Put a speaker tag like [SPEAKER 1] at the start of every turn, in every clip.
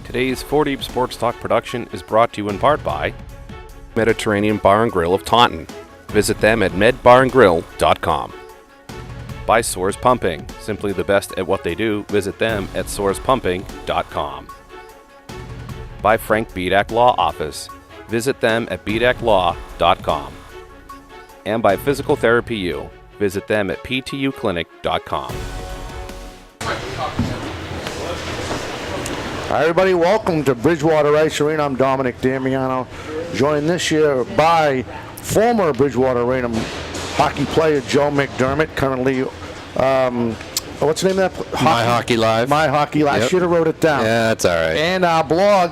[SPEAKER 1] Today's 4 Deep Sports Talk production is brought to you in part by Mediterranean Bar and Grill of Taunton. Visit them at medbarandgrill.com. By Soares Pumping. Simply the best at what they do. Visit them at soarespumping.com. By Frank Bedak Law Office. Visit them at bedaclaw.com. And by Physical Therapy U. Visit them at ptuclinic.com.
[SPEAKER 2] Hi everybody, welcome to Bridgewater Ice Arena. I'm Dominic Damiano, joined this year by former Bridgewater Arena hockey player Joe McDermott, currently, what's the name of that?
[SPEAKER 3] My Hockey Live.
[SPEAKER 2] My Hockey Live. I should have wrote it down.
[SPEAKER 3] Yeah, that's all right.
[SPEAKER 2] And our blog,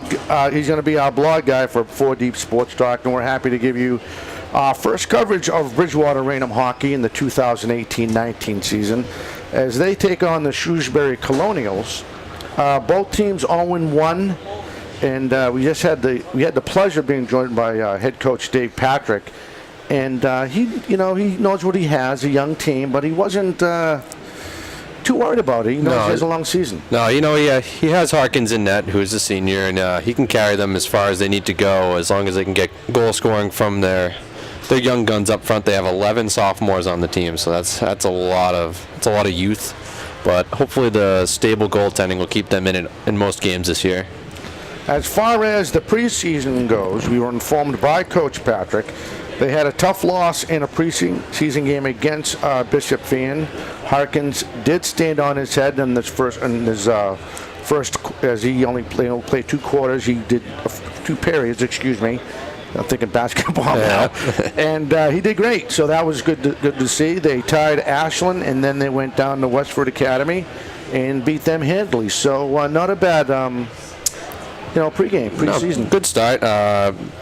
[SPEAKER 2] he's going to be our blog guy for 4 Deep Sports Talk, and we're happy to give you our first coverage of Bridgewater Raynham hockey in the 2018-19 season as they take on the Shrewsbury Colonials. Both teams 0-1, and we had the pleasure of being joined by head coach Dave Patrick, and he knows what he has, a young team, but he wasn't too worried about it. He knows he has a long season.
[SPEAKER 3] No, he has Harkins in net, who's a senior, and he can carry them as far as they need to go, as long as they can get goal scoring from their young guns up front. They have 11 sophomores on the team, so that's a lot of youth. But hopefully the stable goaltending will keep them in most games this year.
[SPEAKER 2] As far as the preseason goes, we were informed by Coach Patrick they had a tough loss in a preseason game against Bishop Fan. Harkins did stand on his head in his first, as he only played 2 quarters. He did 2 periods, excuse me. I'm thinking basketball now. And he did great, so that was good to see. They tied Ashland, and then they went down to Westford Academy and beat them handily. So not a bad preseason.
[SPEAKER 3] No, good start.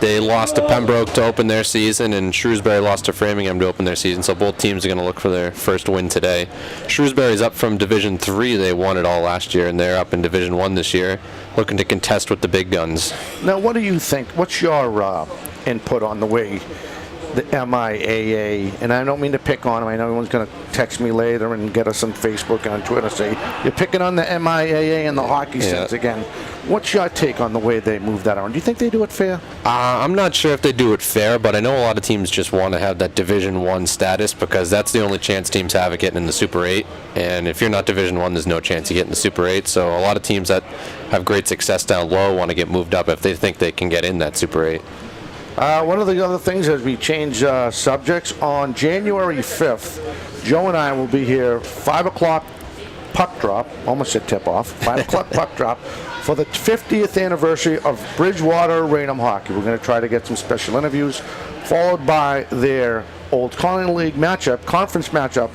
[SPEAKER 3] They lost to Pembroke to open their season, and Shrewsbury lost to Framingham to open their season, so both teams are going to look for their first win today. Shrewsbury's up from Division 3. They won it all last year, and they're up in Division 1 this year, looking to contest with the big guns.
[SPEAKER 2] Now, what do you think? What's your input on the way the MIAA, and I don't mean to pick on them. I know everyone's going to text me later and get us on Facebook and on Twitter, say, you're picking on the MIAA and the hockey sense again. What's your take on the way they move that around? Do you think they do it fair?
[SPEAKER 3] I'm not sure if they do it fair, but I know a lot of teams just want to have that Division 1 status because that's the only chance teams have at getting in the Super 8. And if you're not Division 1, there's no chance you get in the Super 8. So a lot of teams that have great success down low want to get moved up if they think they can get in that Super 8.
[SPEAKER 2] One of the other things as we change subjects, on January 5th, Joe and I will be here, 5 o'clock puck drop, almost said tip-off, 5 o'clock puck drop, for the 50th anniversary of Bridgewater Raynham Hockey. We're going to try to get some special interviews, followed by their Old Colony League conference matchup,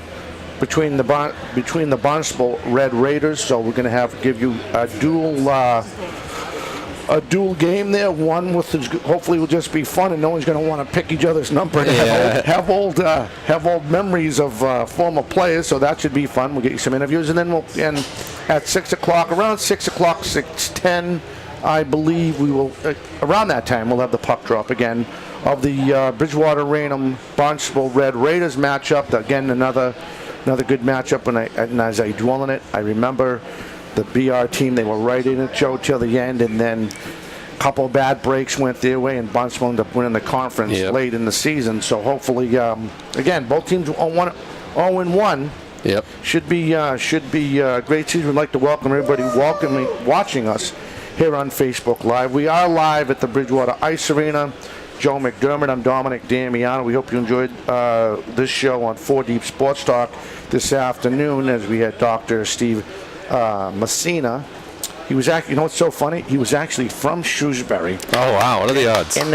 [SPEAKER 2] between the Barnstable Red Raiders. So we're going to give you a dual game there. One with hopefully will just be fun, and no one's going to want to pick each other's number. Have old memories of former players. So that should be fun. We'll get you some interviews, and then we'll end at 6 o'clock, around 6 o'clock, 6:10, I believe we will. Around that time, we'll have the puck drop again of the Bridgewater Raynham Barnstable Red Raiders matchup. Again, another good matchup. And as I dwell on it, I remember the BR team, they were right in it, Joe, till the end, and then a couple of bad breaks went their way, and Barnstable ended up winning the conference late in the season. So hopefully, again, both teams 0-1.
[SPEAKER 3] Yep.
[SPEAKER 2] Should be a great season. We'd like to welcome everybody watching us here on Facebook Live. We are live at the Bridgewater Ice Arena. Joe McDermott, I'm Dominic Damiano. We hope you enjoyed this show on 4 Deep Sports Talk this afternoon as we had Dr. Steve Messina. He was actually, what's so funny? He was actually from Shrewsbury.
[SPEAKER 3] Oh wow! What are the odds?
[SPEAKER 2] And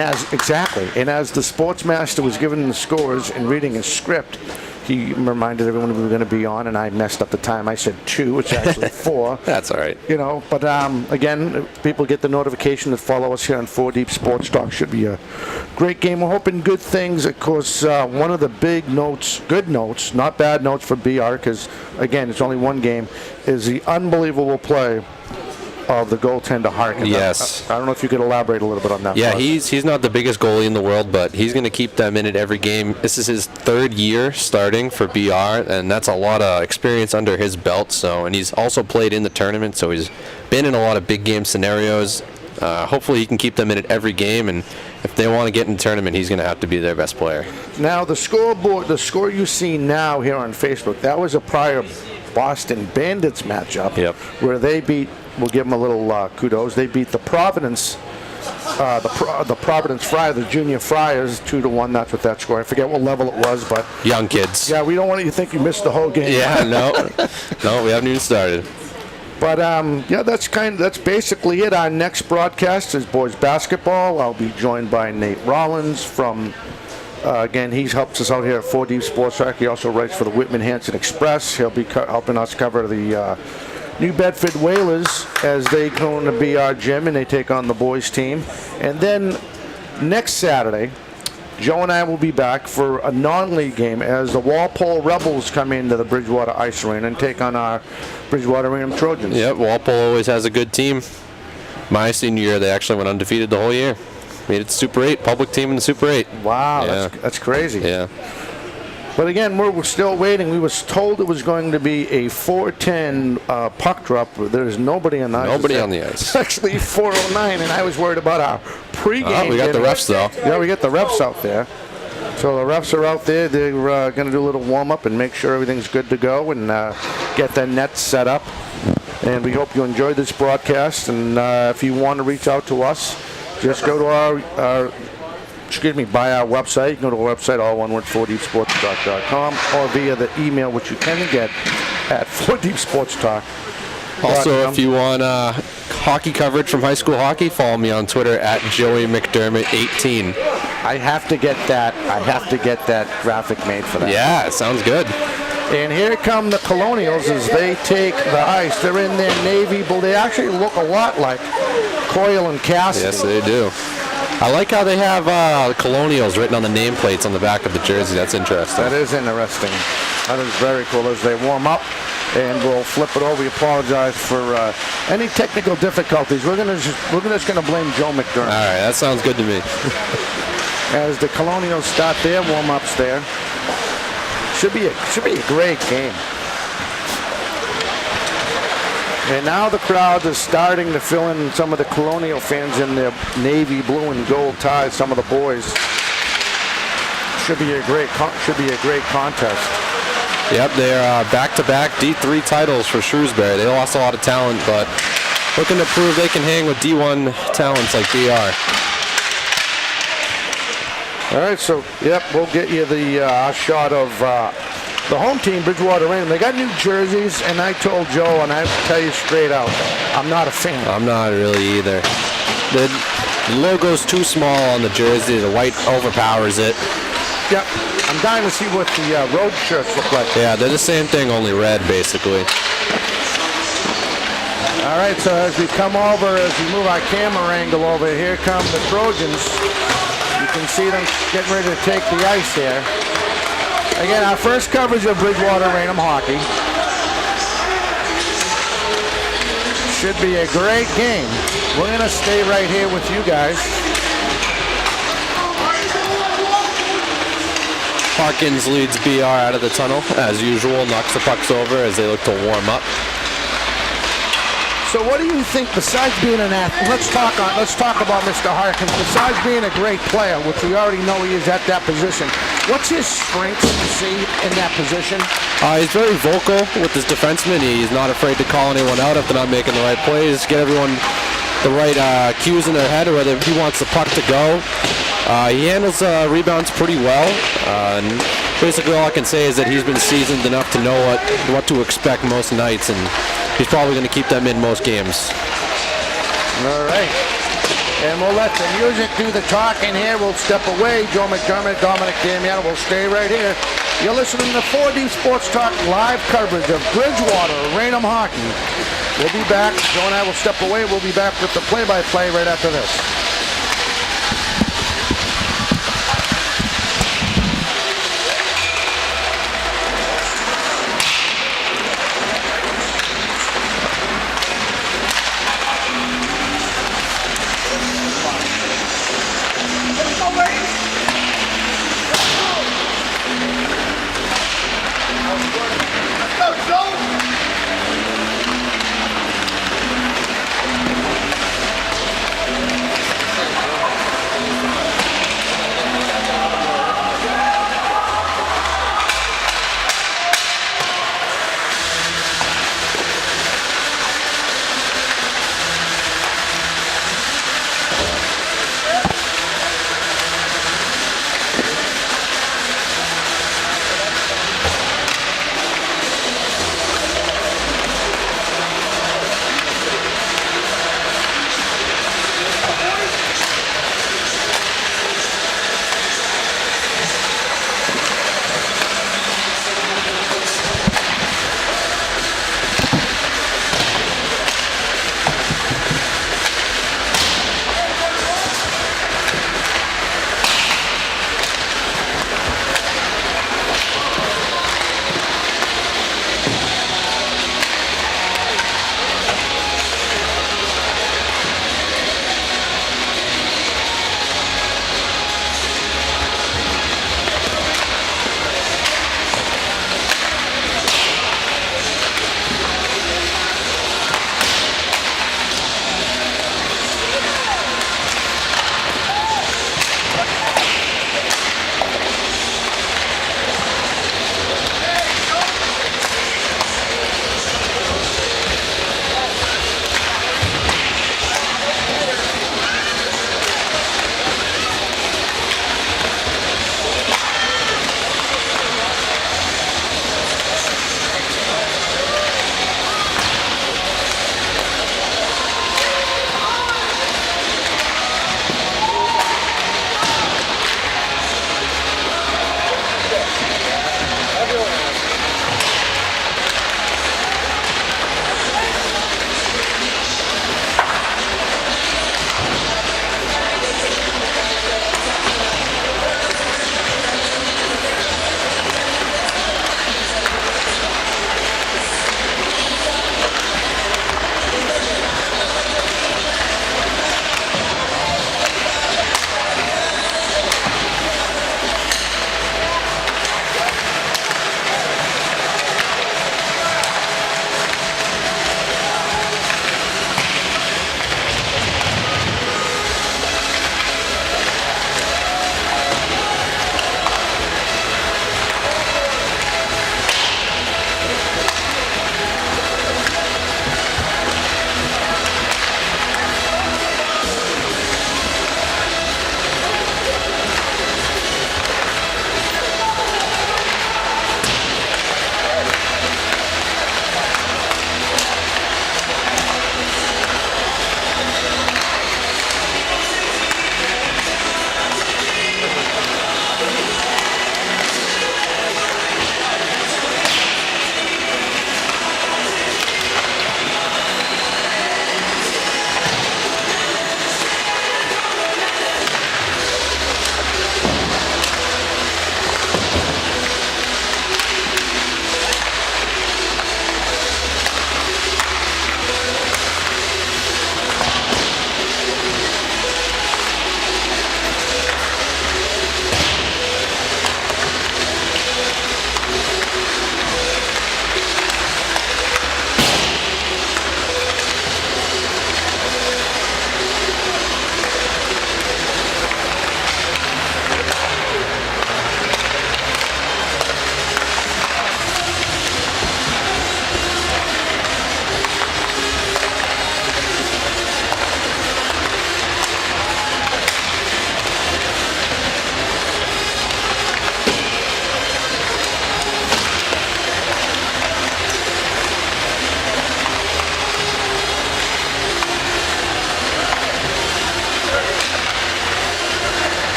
[SPEAKER 2] as the sports master was giving the scores and reading his script, he reminded everyone we were going to be on, and I messed up the time. I said 2, it's actually 4.
[SPEAKER 3] That's all right.
[SPEAKER 2] But again, people get the notification to follow us here on 4 Deep Sports Talk. Should be a great game. We're hoping good things. Of course, one of the big notes, good notes, not bad notes for BR, because again, it's only one game, is the unbelievable play of the goaltender Harkin.
[SPEAKER 3] Yes.
[SPEAKER 2] I don't know if you could elaborate a little bit on that.
[SPEAKER 3] Yeah, he's not the biggest goalie in the world, but he's going to keep them in it every game. This is his 3rd year starting for BR, and that's a lot of experience under his belt. So, and he's also played in the tournament, so he's been in a lot of big game scenarios. Hopefully he can keep them in it every game, and if they want to get in the tournament, he's going to have to be their best player.
[SPEAKER 2] Now, the scoreboard, the score you see now here on Facebook, that was a prior Boston Bandits matchup.
[SPEAKER 3] Yep.
[SPEAKER 2] Where they beat, we'll give them a little kudos, they beat the Providence, the Providence Friars, the Junior Friars, 2-1. That's what that score. I forget what level it was, but
[SPEAKER 3] young kids.
[SPEAKER 2] Yeah, we don't want you to think you missed the whole game.
[SPEAKER 3] Yeah, no, we haven't even started.
[SPEAKER 2] But yeah, that's basically it. Our next broadcast is boys basketball. I'll be joined by Nate Rollins from. Again, he helps us out here at 4 Deep Sports Talk. He also writes for the Whitman Hanson Express. He'll be helping us cover the New Bedford Whalers as they go into BR Gym and they take on the boys team. And then next Saturday, Joe and I will be back for a non-league game as the Walpole Rebels come into the Bridgewater Ice Arena and take on our Bridgewater Raynham Trojans.
[SPEAKER 3] Yep, Walpole always has a good team. My senior year, they actually went undefeated the whole year. Made it to Super 8, public team in the Super 8.
[SPEAKER 2] Wow,
[SPEAKER 3] yeah.
[SPEAKER 2] That's crazy.
[SPEAKER 3] Yeah.
[SPEAKER 2] But again, we're still waiting. We was told it was going to be a 4:10 puck drop. There's nobody on the ice.
[SPEAKER 3] Nobody on the ice.
[SPEAKER 2] It's actually 4:09, and I was worried about our pregame.
[SPEAKER 3] Oh, we got the refs, though.
[SPEAKER 2] Yeah, we got the refs out there. So the refs are out there. They're going to do a little warm-up and make sure everything's good to go and get the nets set up. And we hope you enjoyed this broadcast. And if you want to reach out to us, just go to by our website. You can go to our website, all one word, 4deepsportstalk.com, or via the email, which you can get at 4deepsportstalk.
[SPEAKER 3] Also, if you want hockey coverage from high school hockey, follow me on Twitter at Joey McDermott18.
[SPEAKER 2] I have to get that. Graphic made for that.
[SPEAKER 3] Yeah, it sounds good.
[SPEAKER 2] And here come the Colonials as they take the ice. They're in their navy blue. They actually look a lot like Coyle and Cassidy.
[SPEAKER 3] Yes, they do. I like how they have Colonials written on the nameplates on the back of the jersey. That's interesting.
[SPEAKER 2] That is interesting. That is very cool as they warm up. And we'll flip it over. We apologize for any technical difficulties. We're just gonna blame Joe McDermott.
[SPEAKER 3] All right, that sounds good to me.
[SPEAKER 2] As the Colonials start their warm-ups there. Should be a great game. And now the crowd is starting to fill in some of the Colonial fans in their navy blue and gold ties. Some of the boys. Should be a great contest.
[SPEAKER 3] Yep, they're back-to-back D3 titles for Shrewsbury. They lost a lot of talent, but looking to prove they can hang with D1 talents like BR.
[SPEAKER 2] All right, so, yep, we'll get you the shot of the home team, Bridgewater Raynham. They got new jerseys, and I told Joe, and I tell you straight out, I'm not a fan.
[SPEAKER 3] I'm not really either. The logo's too small on the jersey. The white overpowers it.
[SPEAKER 2] Yep, I'm dying to see what the road shirts look like.
[SPEAKER 3] Yeah, they're the same thing, only red, basically.
[SPEAKER 2] All right, so as we come over, as we move our camera angle over, here come the Trojans. You can see them getting ready to take the ice here. Again, our first coverage of Bridgewater Raynham hockey. Should be a great game. We're going to stay right here with you guys.
[SPEAKER 3] Harkins leads BR out of the tunnel, as usual, knocks the pucks over as they look to warm up.
[SPEAKER 2] So what do you think, besides being an athlete, let's talk about Mr. Harkins. Besides being a great player, which we already know he is at that position, what's his strengths you see in that position?
[SPEAKER 3] He's very vocal with his defensemen. He's not afraid to call anyone out if they're not making the right plays, get everyone the right cues in their head, or whether he wants the puck to go. He handles rebounds pretty well. And basically all I can say is that he's been seasoned enough to know what to expect most nights, and he's probably going to keep them in most games.
[SPEAKER 2] All right. And we'll let the music do the talking here. We'll step away. Joe McDermott, Dominic Damiano will stay right here. You're listening to 4D Sports Talk live coverage of Bridgewater Raynham hockey. We'll be back. Joe and I will step away. We'll be back with the play-by-play right after this.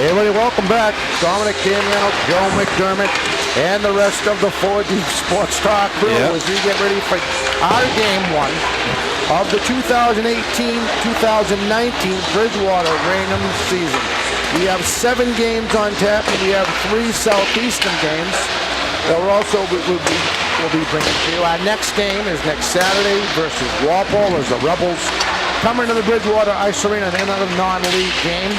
[SPEAKER 2] Hey everybody, welcome back. Dominic Damiano, Joe McDermott, and the rest of the 4D Sports Talk crew as we get ready for our game one of the 2018-2019 Bridgewater Raynham season. We have 7 games on tap, and we have 3 Southeastern games that we'll be bringing to you. Our next game is next Saturday versus Walpole as the Rebels come into the Bridgewater Ice Arena in another non-league game.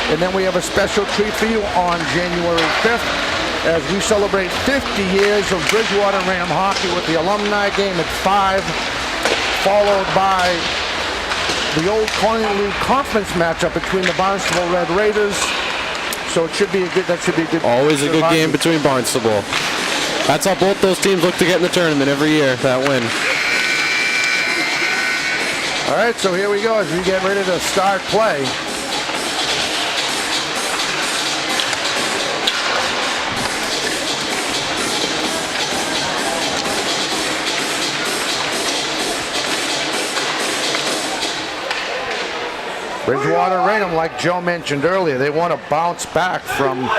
[SPEAKER 2] And then we have a special treat for you on January 5th as we celebrate 50 years of Bridgewater Raynham hockey with the alumni game at 5, followed by the old Colonial League conference matchup between the Barnstable Red Raiders. So it should be a good. That should be a good.
[SPEAKER 3] Always a good game between Barnstable. That's how both those teams look to get in the tournament every year. That win.
[SPEAKER 2] All right, so here we go as we get ready to start play. Bridgewater Raynham, like Joe mentioned earlier, they want to bounce back from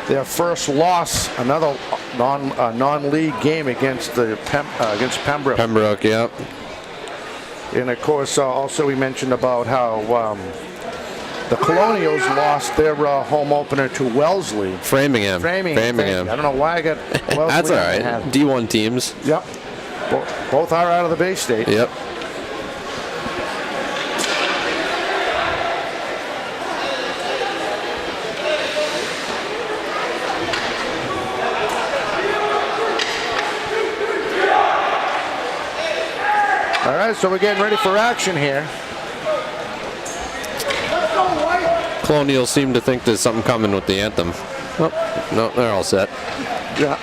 [SPEAKER 2] their first loss, another non-league game against against Pembroke.
[SPEAKER 3] Pembroke, yep.
[SPEAKER 2] And of course, also we mentioned about how the Colonials lost their home opener to Wellesley.
[SPEAKER 3] Framingham.
[SPEAKER 2] I don't know why I got Wellesley.
[SPEAKER 3] That's all right. D1 teams.
[SPEAKER 2] Yep. Both are out of the Bay State.
[SPEAKER 3] Yep.
[SPEAKER 2] All right, so we're getting ready for action here.
[SPEAKER 3] Colonials seem to think there's something coming with the anthem. Oh, no, they're all set.
[SPEAKER 2] Yeah.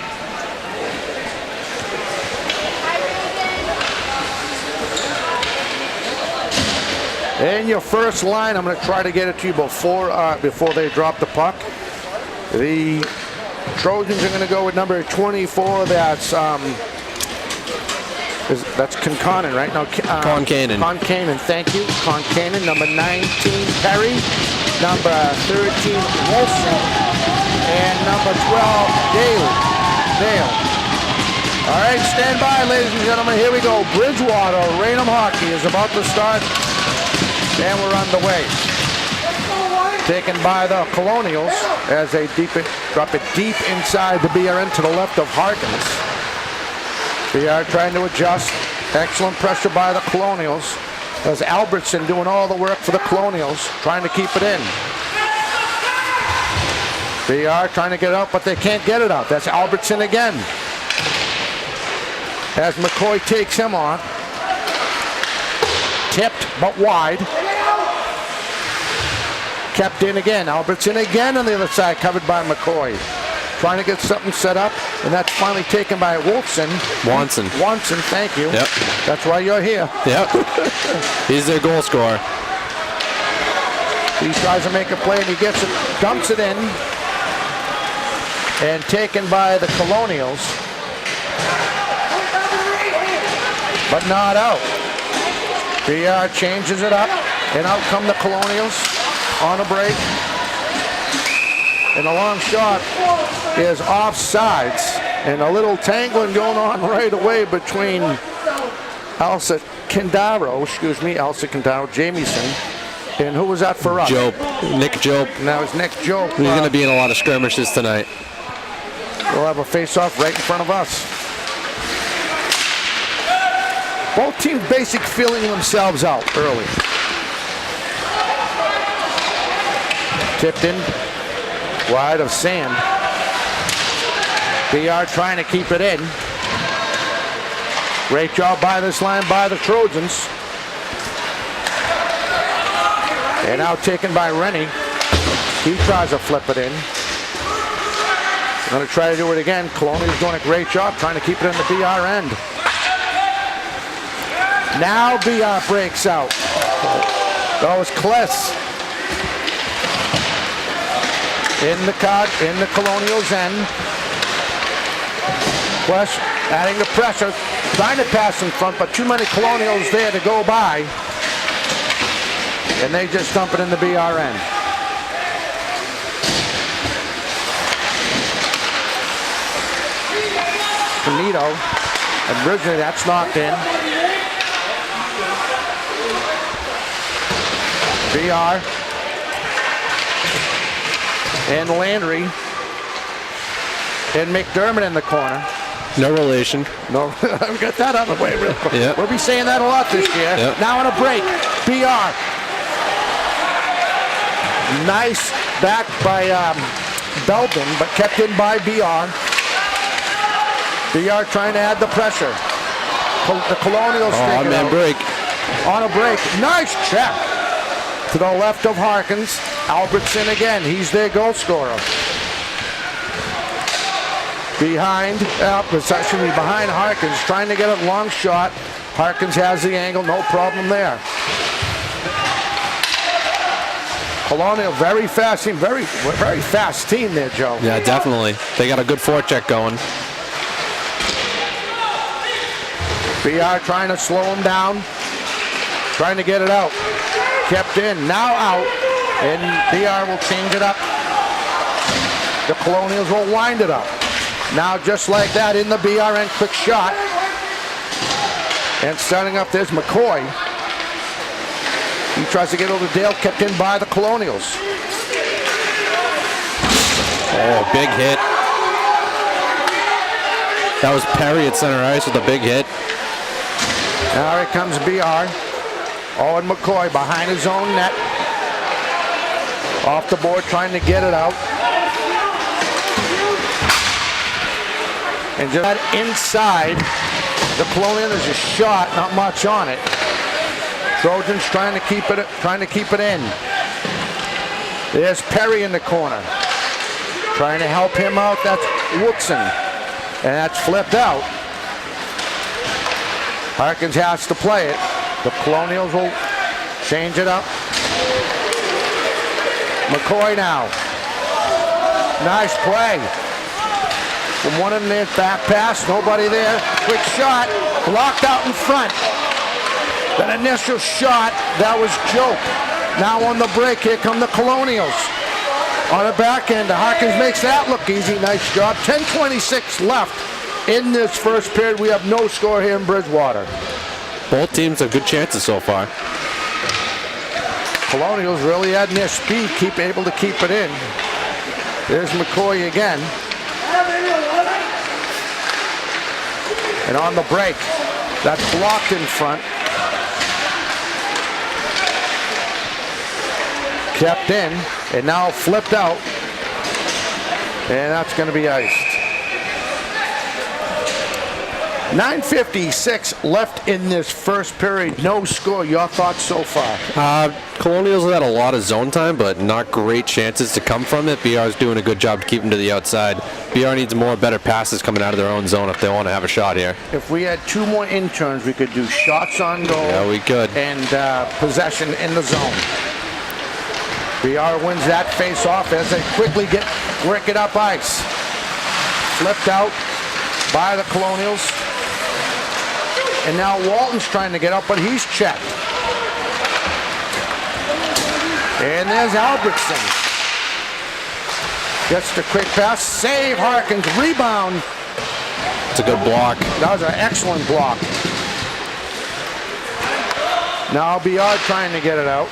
[SPEAKER 2] And your first line, I'm going to try to get it to you before they drop the puck. The Trojans are going to go with number 24. That's Concanen, right? No,
[SPEAKER 3] Concanen.
[SPEAKER 2] Concanen, thank you. Concanen, number 19, Perry. Number 13, Wilson. And number 12, Dale. All right, stand by, ladies and gentlemen. Here we go. Bridgewater Raynham hockey is about to start. And we're underway. Taken by the Colonials as they drop it deep inside the BRN to the left of Harkins. They are trying to adjust. Excellent pressure by the Colonials. There's Albertson doing all the work for the Colonials, trying to keep it in. They are trying to get it out, but they can't get it out. That's Albertson again. As McCoy takes him on. Tipped, but wide. Kept in again. Albertson again on the other side, covered by McCoy. Trying to get something set up, and that's finally taken by Watson, thank you.
[SPEAKER 3] Yep.
[SPEAKER 2] That's why you're here.
[SPEAKER 3] Yep. He's their goal scorer.
[SPEAKER 2] He tries to make a play, and he gets it, dumps it in, and taken by the Colonials, but not out. BR changes it up, and out come the Colonials on a break. And a long shot is offsides, and a little tangling going on right away between Elsa Candaro, Jamieson, and who was that for us?
[SPEAKER 3] Nick Jope.
[SPEAKER 2] Now it's Nick Jope.
[SPEAKER 3] He's going to be in a lot of skirmishes tonight.
[SPEAKER 2] We'll have a face-off right in front of us. Both teams basically feeling themselves out early. Tipped in. Wide of Sand. BR trying to keep it in. Great job by this line by the Trojans. And now taken by Rennie. He tries to flip it in. Going to try to do it again. Colonial's doing a great job trying to keep it in the BR end. Now BR breaks out. Goes Kless. In the Colonials' end. West adding the pressure, trying to pass in front, but too many Colonials there to go by. And they just dump it in the BR end. Nito. And originally that's knocked in. BR. And Landry. And McDermott in the corner.
[SPEAKER 3] No relation.
[SPEAKER 2] No, we got that out of the way real quick.
[SPEAKER 3] Yep.
[SPEAKER 2] We'll be saying that a lot this year.
[SPEAKER 3] Yep.
[SPEAKER 2] Now on a break, BR. Nice back by Belton, but kept in by BR. BR trying to add the pressure. The Colonials taking
[SPEAKER 3] man,
[SPEAKER 2] out.
[SPEAKER 3] break.
[SPEAKER 2] On a break. Nice check. To the left of Harkins. Albertson again. He's their goal scorer. Behind Harkins, trying to get a long shot. Harkins has the angle, no problem there. Colonial, very fast team, very fast team there, Joe.
[SPEAKER 3] Yeah, definitely. They got a good forecheck going.
[SPEAKER 2] BR trying to slow him down, trying to get it out. Kept in, now out, and BR will change it up. The Colonials will wind it up. Now just like that in the BRN, quick shot. And starting up, there's McCoy. He tries to get over to Dale, kept in by the Colonials.
[SPEAKER 3] Oh, big hit. That was Perry at center ice with a big hit.
[SPEAKER 2] Now here comes BR. Owen McCoy behind his own net. Off the board, trying to get it out. And just that inside, the Colonial is a shot, not much on it. Trojans trying to keep it in. There's Perry in the corner. Trying to help him out, that's Woodson. And that's flipped out. Harkins has to play it. The Colonials will change it up. McCoy now. Nice play. From one in there, back pass, nobody there. Quick shot, blocked out in front. That initial shot, that was Joke. Now on the break, here come the Colonials. On the back end, Harkins makes that look easy. Nice job. 10:26 left in this first period. We have no score here in Bridgewater.
[SPEAKER 3] Both teams have good chances so far.
[SPEAKER 2] Colonials really adding their speed, able to keep it in. There's McCoy again. And on the break, that's blocked in front. Kept in, and now flipped out. And that's going to be iced. 9:56 left in this first period. No score. Your thoughts so far?
[SPEAKER 3] Colonials have had a lot of zone time, but not great chances to come from it. BR is doing a good job to keep them to the outside. BR needs better passes coming out of their own zone if they want to have a shot here.
[SPEAKER 2] If we had two more interns, we could do shots on goal.
[SPEAKER 3] Yeah, we could.
[SPEAKER 2] And possession in the zone. BR wins that face-off as they quickly work it up ice. Flipped out by the Colonials. And now Walton's trying to get up, but he's checked. And there's Albertson. Gets the quick pass. Save Harkins. Rebound.
[SPEAKER 3] It's a good block.
[SPEAKER 2] That was an excellent block. Now BR trying to get it out.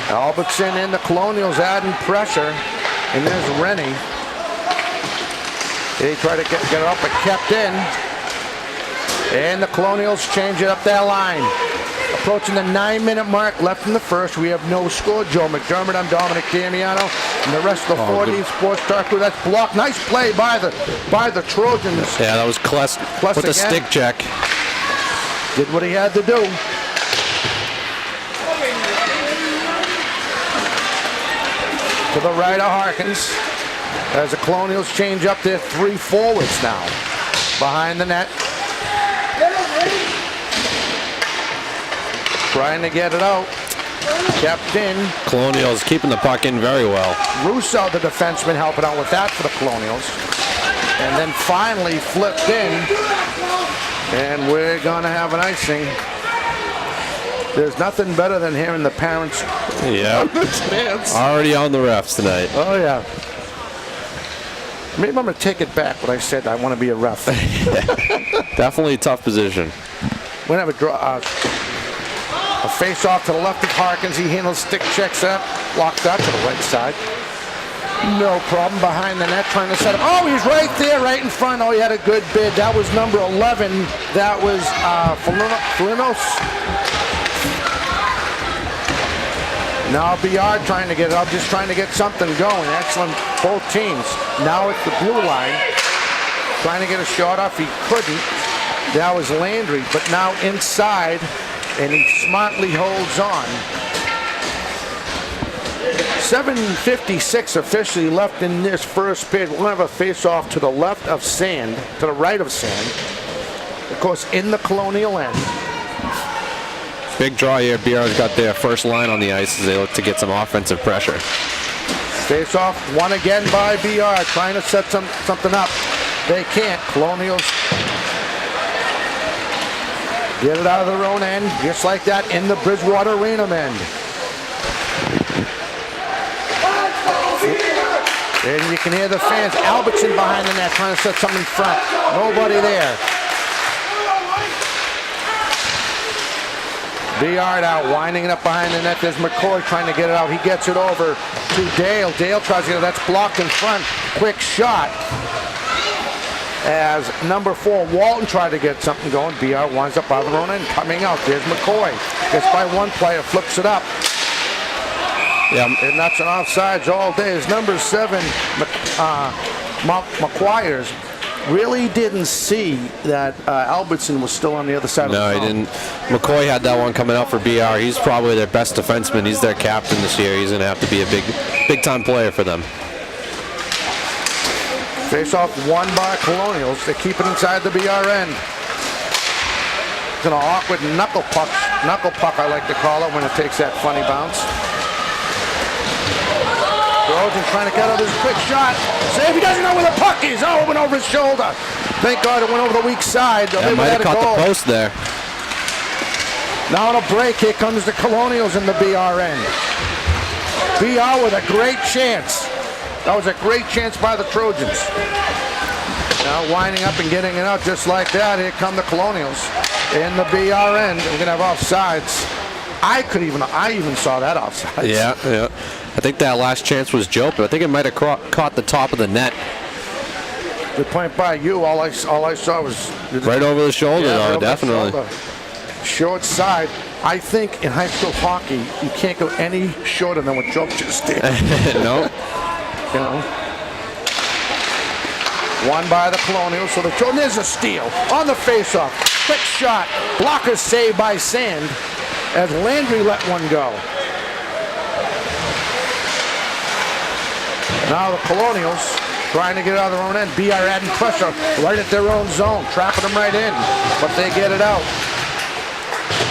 [SPEAKER 2] Albertson and the Colonials adding pressure. And there's Rennie. They try to get it up, but kept in. And the Colonials change it up their line. Approaching the 9-minute mark left in the first. We have no score. Joe McDermott, I'm Dominic Damiano. And the rest of the 4D Sports Talk Crew, that's blocked. Nice play by the Trojans.
[SPEAKER 3] Yeah, that was Kless with a stick check.
[SPEAKER 2] Did what he had to do. To the right of Harkins. As the Colonials change up their three forwards now. Behind the net. Trying to get it out. Kept in.
[SPEAKER 3] Colonials keeping the puck in very well.
[SPEAKER 2] Russo, the defenseman, helping out with that for the Colonials. And then finally flipped in. And we're going to have an icing. There's nothing better than hearing the parents.
[SPEAKER 3] Yeah. Already on the refs tonight.
[SPEAKER 2] Oh, yeah. Maybe I'm going to take it back what I said. I want to be a ref.
[SPEAKER 3] Definitely a tough position.
[SPEAKER 2] We're going to have a face-off to the left of Harkins. He handles stick, checks up, blocks out to the right side. No problem behind the net, trying to set up. Oh, he's right there, right in front. Oh, he had a good bid. That was number 11. That was Felinos. Now BR trying to get it up, just trying to get something going. Excellent, both teams. Now it's the blue line. Trying to get a shot off, he couldn't. That was Landry, but now inside, and he smartly holds on. 7:56 officially left in this first period. We'll have a face-off to the left of Sand, to the right of Sand. Of course, in the Colonial end.
[SPEAKER 3] Big draw here. BR's got their first line on the ice as they look to get some offensive pressure.
[SPEAKER 2] Face-off, won again by BR, trying to set something up. They can't. Colonials get it out of their own end, just like that in the Bridgewater Arena end. And you can hear the fans. Albertson behind the net trying to set something in front. Nobody there. BR now winding it up behind the net. There's McCoy trying to get it out. He gets it over to Dale. Dale tries to get it. That's blocked in front. Quick shot. As number 4, Walton tried to get something going. BR winds up out of their own end. Coming out. There's McCoy. Gets by one player. Flips it up. Yeah, and that's an offsides all day. His number 7, McQuires, really didn't see that Albertson was still on the other side of the
[SPEAKER 3] No, he didn't. McCoy had that one coming out for BR. He's probably their best defenseman. He's their captain this year. He's going to have to be a big-time player for them.
[SPEAKER 2] Face-off won by Colonials. They keep it inside the BR end. It's an awkward knuckle puck, I like to call it, when it takes that funny bounce. Trojan trying to get out his quick shot. Save, he doesn't know where the puck is. Oh, it went over his shoulder. Thank God it went over the weak side.
[SPEAKER 3] That might have caught the post there.
[SPEAKER 2] Now on a break, here comes the Colonials in the BR end. BR with a great chance. That was a great chance by the Trojans. Now winding up and getting it out just like that. Here come the Colonials in the BR end. We're going to have offsides. I even saw that offsides.
[SPEAKER 3] Yeah. I think that last chance was Joe, but I think it might have caught the top of the net.
[SPEAKER 2] Good point by you. All I saw was
[SPEAKER 3] right over the shoulder, though, definitely.
[SPEAKER 2] Short side. I think in high school hockey, you can't go any shorter than what Joe just did.
[SPEAKER 3] No.
[SPEAKER 2] You know. Won by the Colonials, so the Trojans, there's a steal on the faceoff. Quick shot. Blocker saved by Sand as Landry let one go. Now the Colonials trying to get it out of their own end. BR adding pressure right at their own zone, trapping them right in, but they get it out.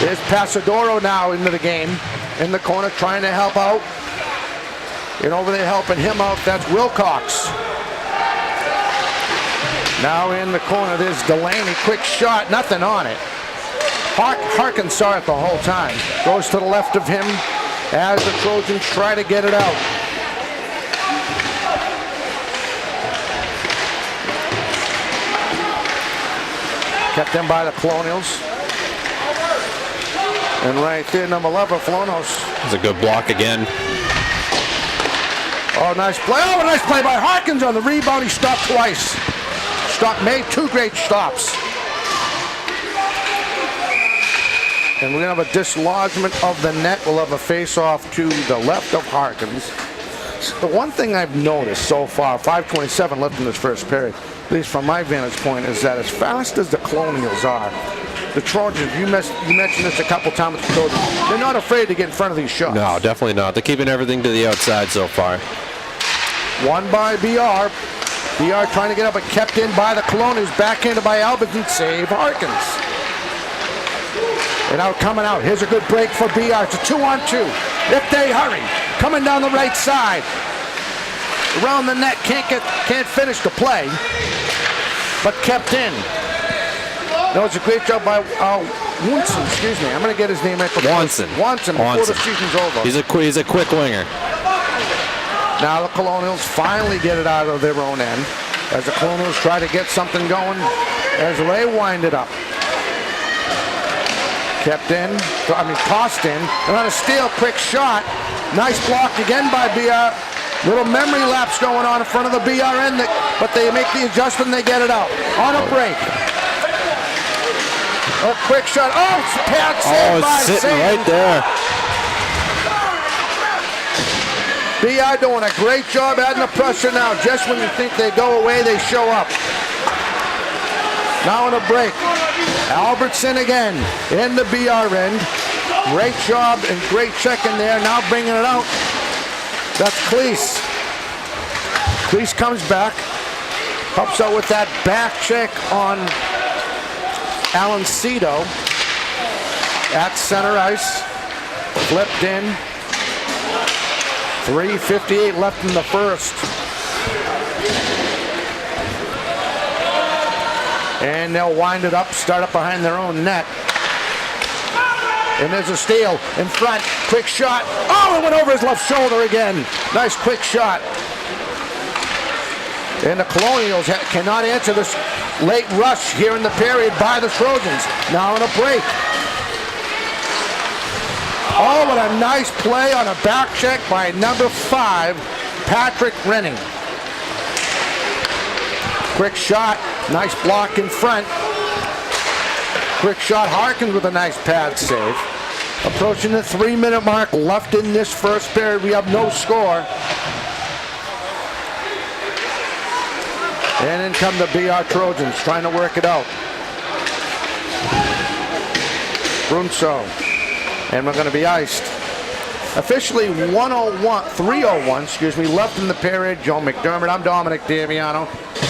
[SPEAKER 2] There's Pasadoro now into the game, in the corner trying to help out. And over there helping him out, that's Wilcox. Now in the corner, there's Delaney. Quick shot, nothing on it. Harkins saw it the whole time. Goes to the left of him as the Trojans try to get it out. Kept in by the Colonials. And right there, number 11, Falonos.
[SPEAKER 3] It's a good block again.
[SPEAKER 2] Oh, nice play. Oh, a nice play by Harkins on the rebound. He stopped twice. Made 2 great stops. And we're going to have a dislodgement of the net. We'll have a face-off to the left of Harkins. The one thing I've noticed so far, 5:27 left in this first period, at least from my vantage point, is that as fast as the Colonials are, the Trojans, you mentioned this a couple times with the Trojans, they're not afraid to get in front of these shots.
[SPEAKER 3] No, definitely not. They're keeping everything to the outside so far.
[SPEAKER 2] Won by BR. BR trying to get up, but kept in by the Colonials. Backhanded by Albertson. Save Harkins. And now coming out. Here's a good break for BR. It's a 2-on-2. If they hurry. Coming down the right side. Around the net. Can't finish the play. But kept in. That was a great job by Wunson. Excuse me. I'm going to get his name right.
[SPEAKER 3] Wunson
[SPEAKER 2] Before the season's over.
[SPEAKER 3] He's a quick winger.
[SPEAKER 2] Now the Colonials finally get it out of their own end. as the Colonials try to get something going as they wind it up. Tossed in, and on a steal, quick shot. Nice block again by BR. Little memory lapse going on in front of the BR end, but they make the adjustment and they get it out. On a break. A quick shot. Oh, it's pad save by
[SPEAKER 3] sitting
[SPEAKER 2] Sam.
[SPEAKER 3] right there.
[SPEAKER 2] BR doing a great job adding the pressure now. Just when you think they go away, they show up. Now on a break. Albertson again in the BR end. Great job and great check in there. Now bringing it out. That's Cleese. Cleese comes back. Helps out with that back check on Alan Cito at center ice. Flipped in. 3:58 left in the first. And they'll wind it up, start up behind their own net. And there's a steal in front. Quick shot. Oh, it went over his left shoulder again. Nice quick shot. And the Colonials cannot answer this late rush here in the period by the Trojans. Now on a break. Oh, what a nice play on a back check by number 5, Patrick Renning. Quick shot. Nice block in front. Quick shot. Harkins with a nice pad save. Approaching the 3-minute mark left in this first period. We have no score. And in come the BR Trojans trying to work it out. Brunso. And we're going to be iced. Officially 3:01 left in the period. Joe McDermott, I'm Dominic Daviano,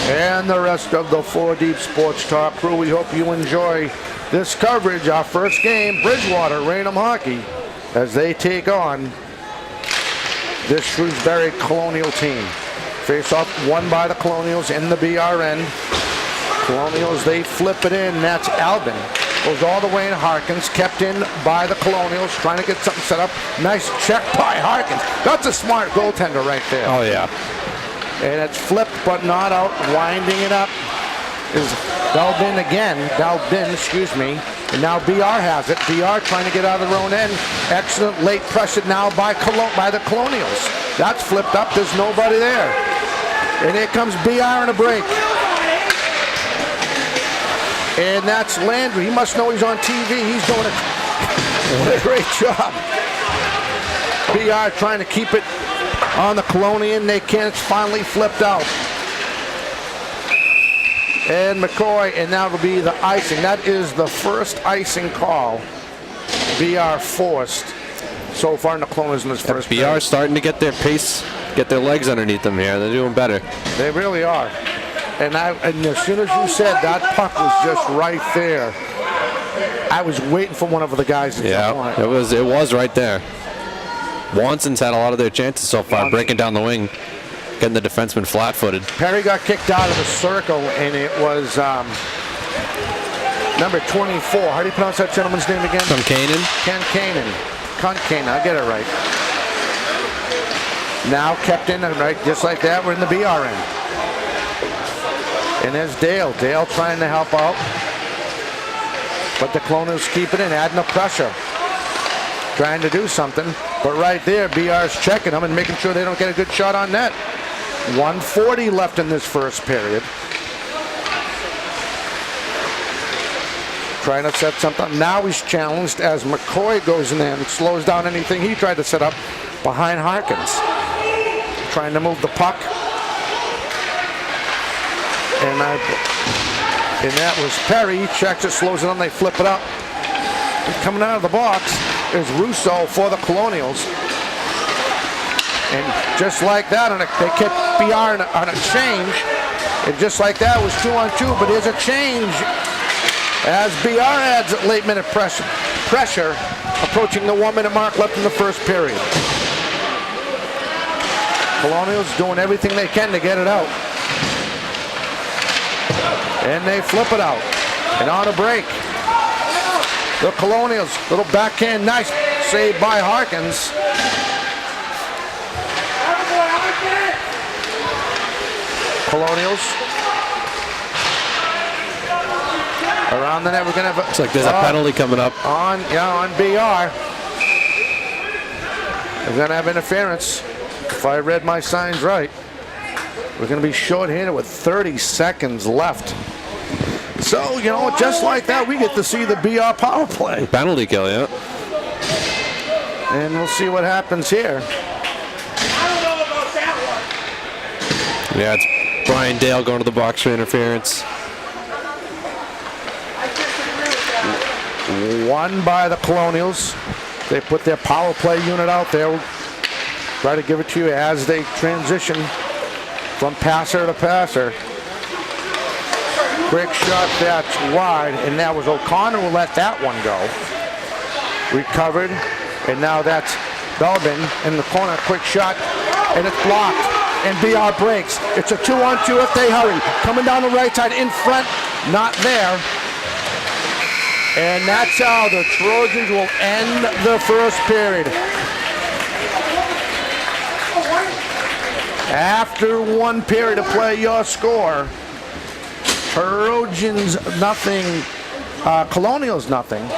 [SPEAKER 2] and the rest of the 4 Deep Sports Talk crew. We hope you enjoy this coverage. Our first game, Bridgewater Raynham Hockey, as they take on this Shrewsbury Colonial team. Face-off won by the Colonials in the BR end. Colonials, they flip it in. That's Albin. Goes all the way in Harkins, kept in by the Colonials, trying to get something set up. Nice check by Harkins. That's a smart goaltender right there.
[SPEAKER 3] Oh, yeah.
[SPEAKER 2] And it's flipped, but not out. Winding it up is Dalbin again. And now BR has it. BR trying to get out of their own end. Excellent late pressure now by the Colonials. That's flipped up. There's nobody there. And here comes BR in a break. And that's Landry. He must know he's on TV. He's doing a great job. BR trying to keep it on the Colonian. They can't. It's finally flipped out. And McCoy, and now it'll be the icing. That is the first icing call BR forced so far in the Colonials in this first
[SPEAKER 3] BR
[SPEAKER 2] period.
[SPEAKER 3] starting to get their pace, get their legs underneath them here. They're doing better.
[SPEAKER 2] They really are. And as soon as you said that puck was just right there, I was waiting for one of the guys to jump on it.
[SPEAKER 3] It was right there. Wanson's had a lot of their chances so far, breaking down the wing, getting the defenseman flat-footed.
[SPEAKER 2] Perry got kicked out of the circle, and it was number 24. How do you pronounce that gentleman's name again?
[SPEAKER 3] Concanen.
[SPEAKER 2] Ken Kanan. I'll get it right. Now kept in, right, just like that. We're in the BR end. And there's Dale. Dale trying to help out. But the Colonials keep it in, adding the pressure. Trying to do something. But right there, BR's checking them and making sure they don't get a good shot on net. 1:40 left in this first period. Trying to set something. Now he's challenged as McCoy goes in there and slows down anything he tried to set up behind Harkins. Trying to move the puck. And that was Perry. He checks it, slows it on, they flip it up. And coming out of the box is Russo for the Colonials. And just like that, they kept BR on a change. And just like that, it was 2-on-2, but there's a change as BR adds late minute pressure approaching the 1-minute mark left in the first period. Colonials doing everything they can to get it out. And they flip it out. And on a break. The Colonials, little backhand, nice save by Harkins. Colonials. Around the net, we're going to have
[SPEAKER 3] Looks like there's a penalty coming up.
[SPEAKER 2] On BR. We're going to have interference, if I read my signs right. We're going to be short-handed with 30 seconds left. So, just like that, we get to see the BR power play.
[SPEAKER 3] Penalty kill, yeah.
[SPEAKER 2] And we'll see what happens here.
[SPEAKER 4] I don't know about that one.
[SPEAKER 3] Yeah, it's Brian Dale going to the box for interference.
[SPEAKER 2] Won by the Colonials. They put their power play unit out there. We'll try to give it to you as they transition from passer to passer. Quick shot, that's wide, and that was O'Connor who let that one go. Recovered, and now that's Belbin in the corner. Quick shot, and it's blocked, and BR breaks. It's a 2-on-2 if they hurry. Coming down the right side, in front, not there. And that's how the Trojans will end the first period. After one period of play, your score: Trojans nothing, Colonials nothing.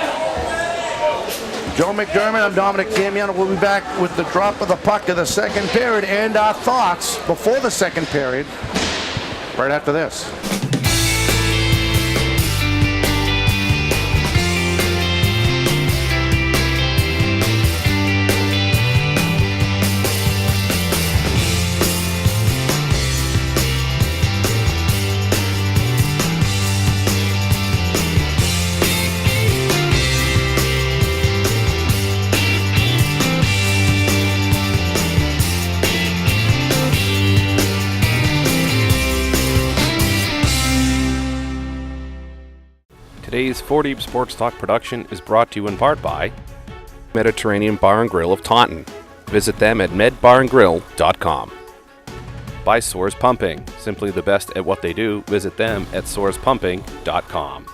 [SPEAKER 2] Joe McDermott, I'm Dominic Camiano. We'll be back with the drop of the puck in the second period and our thoughts before the second period right after this.
[SPEAKER 1] Today's 4 Deep Sports Talk production is brought to you in part by Mediterranean Bar and Grill of Taunton. Visit them at medbarandgrill.com. By Soares Pumping, simply the best at what they do. Visit them at soarespumping.com.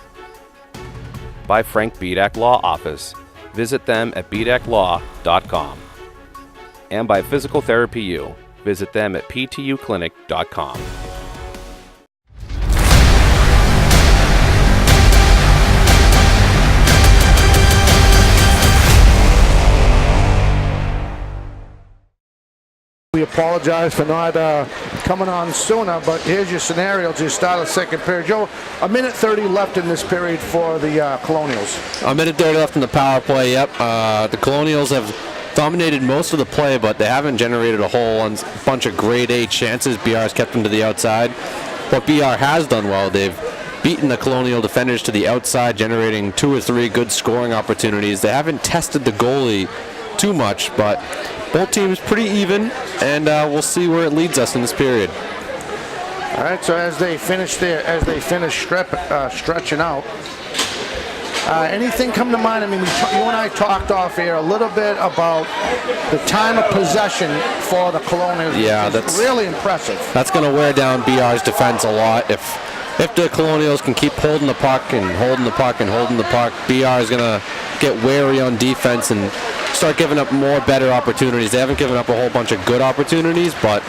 [SPEAKER 1] By Frank Bedak Law Office. Visit them at bedaclaw.com. And by Physical Therapy U. Visit them at ptuclinic.com.
[SPEAKER 2] We apologize for not coming on sooner, but here's your scenario to start the second period. Joe, a minute 30 left in this period for the Colonials.
[SPEAKER 3] A minute 30 left in the power play, yep. The Colonials have dominated most of the play, but they haven't generated a whole bunch of grade A chances. BR has kept them to the outside. What BR has done well, they've beaten the Colonial defenders to the outside, generating 2 or 3 good scoring opportunities. They haven't tested the goalie too much, but both teams pretty even, and we'll see where it leads us in this period.
[SPEAKER 2] All right, so as they finish stretching out, anything come to mind? I mean, you and I talked off here a little bit about the time of possession for the Colonials.
[SPEAKER 3] Yeah, that's
[SPEAKER 2] really impressive.
[SPEAKER 3] That's going to wear down BR's defense a lot. If the Colonials can keep holding the puck and holding the puck and holding the puck, BR is going to get wary on defense and start giving up more better opportunities. They haven't given up a whole bunch of good opportunities, but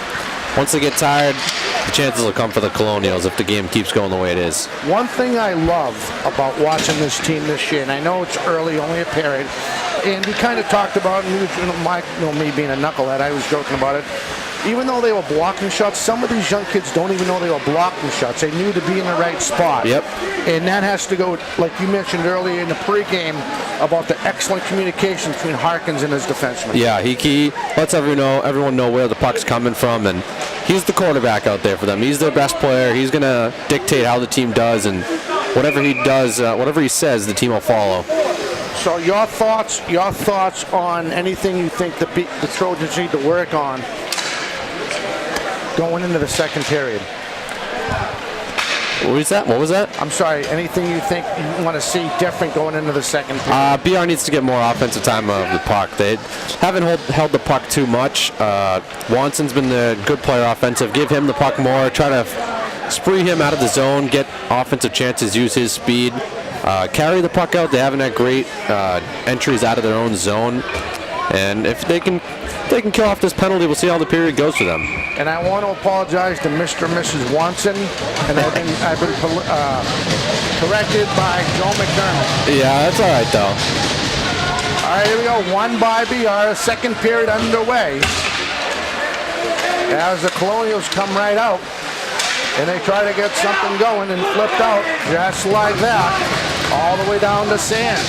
[SPEAKER 3] once they get tired, the chances will come for the Colonials if the game keeps going the way it is.
[SPEAKER 2] One thing I love about watching this team this year, and I know it's early, only a period, and we kind of talked about, and me being a knucklehead, I was joking about it. Even though they were blocking shots, some of these young kids don't even know they were blocking shots. They knew to be in the right spot.
[SPEAKER 3] Yep.
[SPEAKER 2] And that has to go, like you mentioned earlier in the pregame, about the excellent communication between Harkins and his defenseman.
[SPEAKER 3] Yeah, he lets everyone know where the puck's coming from, and he's the quarterback out there for them. He's their best player. He's going to dictate how the team does, and whatever he does, whatever he says, the team will follow.
[SPEAKER 2] So your thoughts on anything you think the Trojans need to work on going into the second period?
[SPEAKER 3] What was that?
[SPEAKER 2] I'm sorry, anything you think you want to see different going into the second period?
[SPEAKER 3] BR needs to get more offensive time of the puck. They haven't held the puck too much. Wanson's been the good player offensive. Give him the puck more. Try to spree him out of the zone, get offensive chances, use his speed. Carry the puck out. They haven't had great entries out of their own zone. And if they can kill off this penalty, we'll see how the period goes for them.
[SPEAKER 2] And I want to apologize to Mr. and Mrs. Watson, and I've been corrected by Joe McDermott.
[SPEAKER 3] Yeah, that's all right though.
[SPEAKER 2] All right, here we go. 1 by BR. Second period underway. As the Colonials come right out, and they try to get something going and flipped out just like that, all the way down to sand.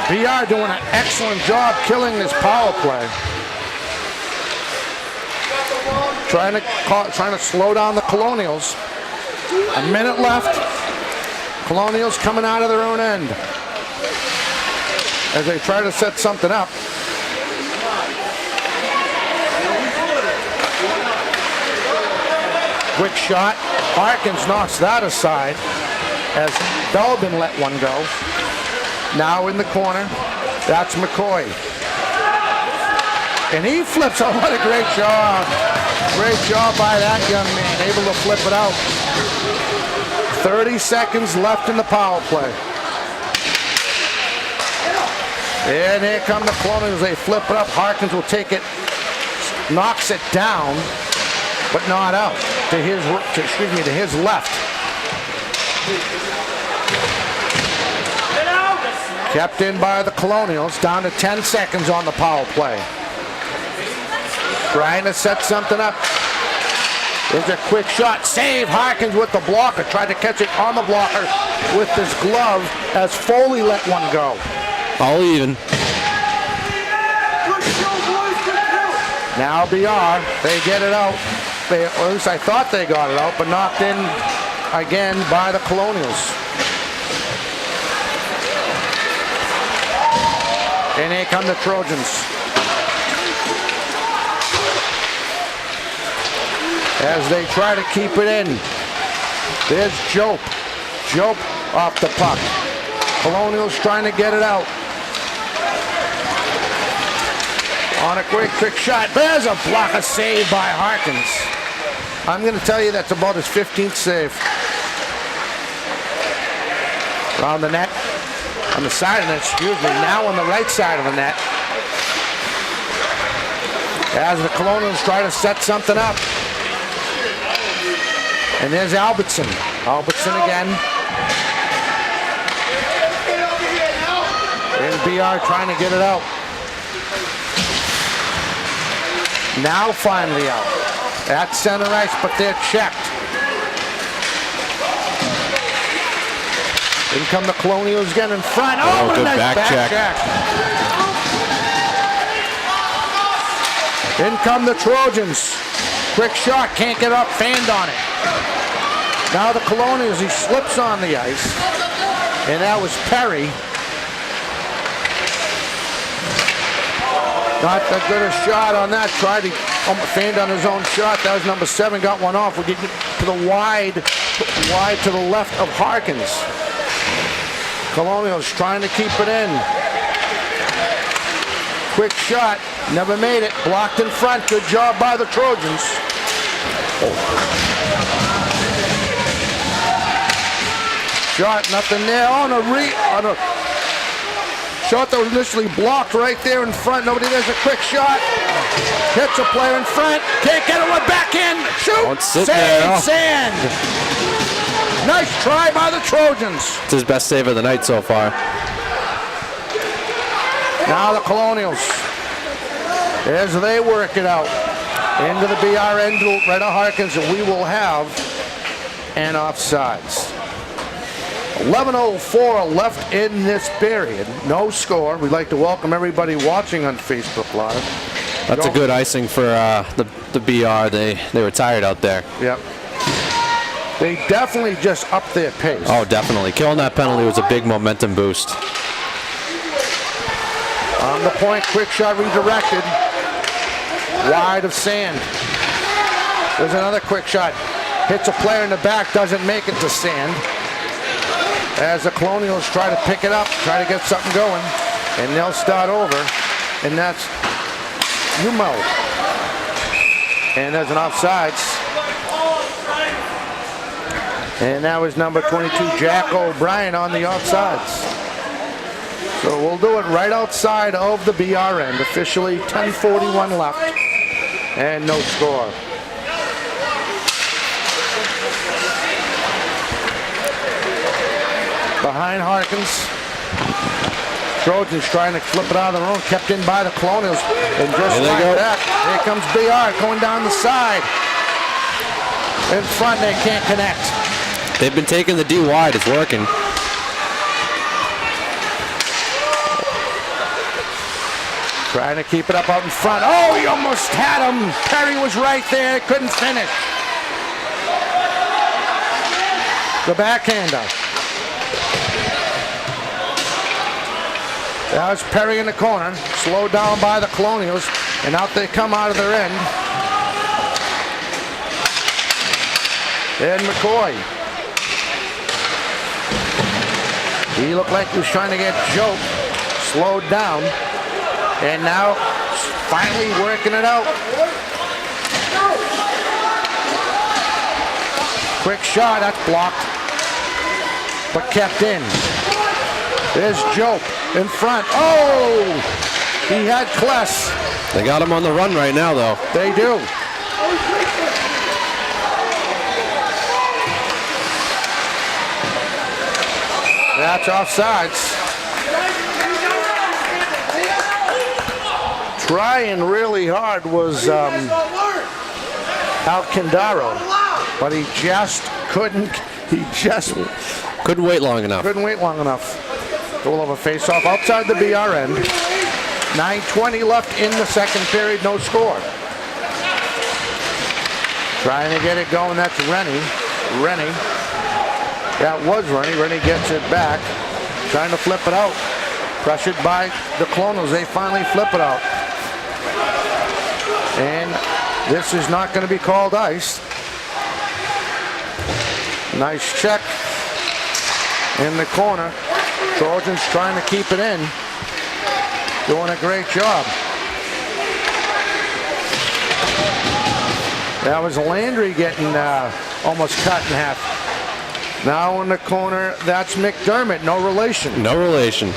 [SPEAKER 2] BR doing an excellent job killing this power play. Trying to slow down the Colonials. A minute left. Colonials coming out of their own end as they try to set something up. Quick shot. Harkins knocks that aside as Belbin let one go. Now in the corner, that's McCoy. And he flips. Oh, what a great job. Great job by that young man, able to flip it out. 30 seconds left in the power play. And here come the Colonials. They flip it up. Harkins will take it, knocks it down, but not out to his left. Kept in by the Colonials, down to 10 seconds on the power play. Trying to set something up. There's a quick shot. Save. Harkins with the blocker. Tried to catch it on the blocker with his glove as Foley let one go.
[SPEAKER 3] All even.
[SPEAKER 2] Now BR, they get it out. At least I thought they got it out, but knocked in again by the Colonials. And here come the Trojans. As they try to keep it in. There's Jope. Jope off the puck. Colonials trying to get it out. On a quick shot. There's a blocker save by Harkins. I'm going to tell you that's about his 15th save. Around the net. On the side of the net, now on the right side of the net. As the Colonials try to set something up. And there's Albertson. Albertson again. And BR trying to get it out. Now finally out. At center ice, but they're checked. In come the Colonials again in front. Oh,
[SPEAKER 3] good
[SPEAKER 2] nice
[SPEAKER 3] back check.
[SPEAKER 2] In come the Trojans. Quick shot, can't get up, fanned on it. Now the Colonials, he slips on the ice. And that was Perry. Not that good a shot on that. Tried to fanned on his own shot. That was number 7, got one off. We get to the wide to the left of Harkins. Colonials trying to keep it in. Quick shot, never made it. Blocked in front. Good job by the Trojans. Shot, nothing there. On a shot that was initially blocked right there in front. Nobody. There's a quick shot. Hits a player in front. Can't get it. Back in. Shoot. Save. Sand. Nice try by the Trojans.
[SPEAKER 3] It's his best save of the night so far.
[SPEAKER 2] Now the Colonials, as they work it out, into the BR end, right of Harkins, and we will have an offsides. 11:04 left in this period. No score. We'd like to welcome everybody watching on Facebook Live.
[SPEAKER 3] That's a good icing for the BR. They were tired out there.
[SPEAKER 2] Yep. They definitely just upped their pace.
[SPEAKER 3] Oh, definitely. Killing that penalty was a big momentum boost.
[SPEAKER 2] On the point, quick shot redirected. Wide of Sand. There's another quick shot. Hits a player in the back, doesn't make it to Sand. As the Colonials try to pick it up, try to get something going, and they'll start over, and that's Umo. And there's an offsides. And that was number 22, Jack O'Brien, on the offsides. So we'll do it right outside of the BR end. Officially 10:41 left and no score. Behind Harkins. Trojans trying to flip it out of the room, kept in by the Colonials. And just like that, here comes BR going down the side. In front, they can't connect.
[SPEAKER 3] They've been taking the D wide. It's working.
[SPEAKER 2] Trying to keep it up out in front. Oh, he almost had him. Perry was right there, couldn't finish. The backhander. That was Perry in the corner, slowed down by the Colonials, and out they come out of their end. And McCoy. He looked like he was trying to get Joe slowed down, and now finally working it out. Quick shot, that's blocked, but kept in. There's Joe in front. Oh! He had Kless.
[SPEAKER 3] They got him on the run right now, though.
[SPEAKER 2] They do. That's offsides. Trying really hard was Alcandaro, but he just couldn't. He just
[SPEAKER 3] couldn't wait long enough.
[SPEAKER 2] Couldn't wait long enough. Goal of a face-off outside the BR end. 9:20 left in the second period, no score. Trying to get it going, that's Rennie. That was Rennie. Rennie gets it back. Trying to flip it out. Pressured by the Colonials. They finally flip it out. And this is not going to be called ice. Nice check in the corner. Trojans trying to keep it in. Doing a great job. That was Landry getting almost cut in half. Now in the corner, that's McDermott. No relation.
[SPEAKER 3] No relation.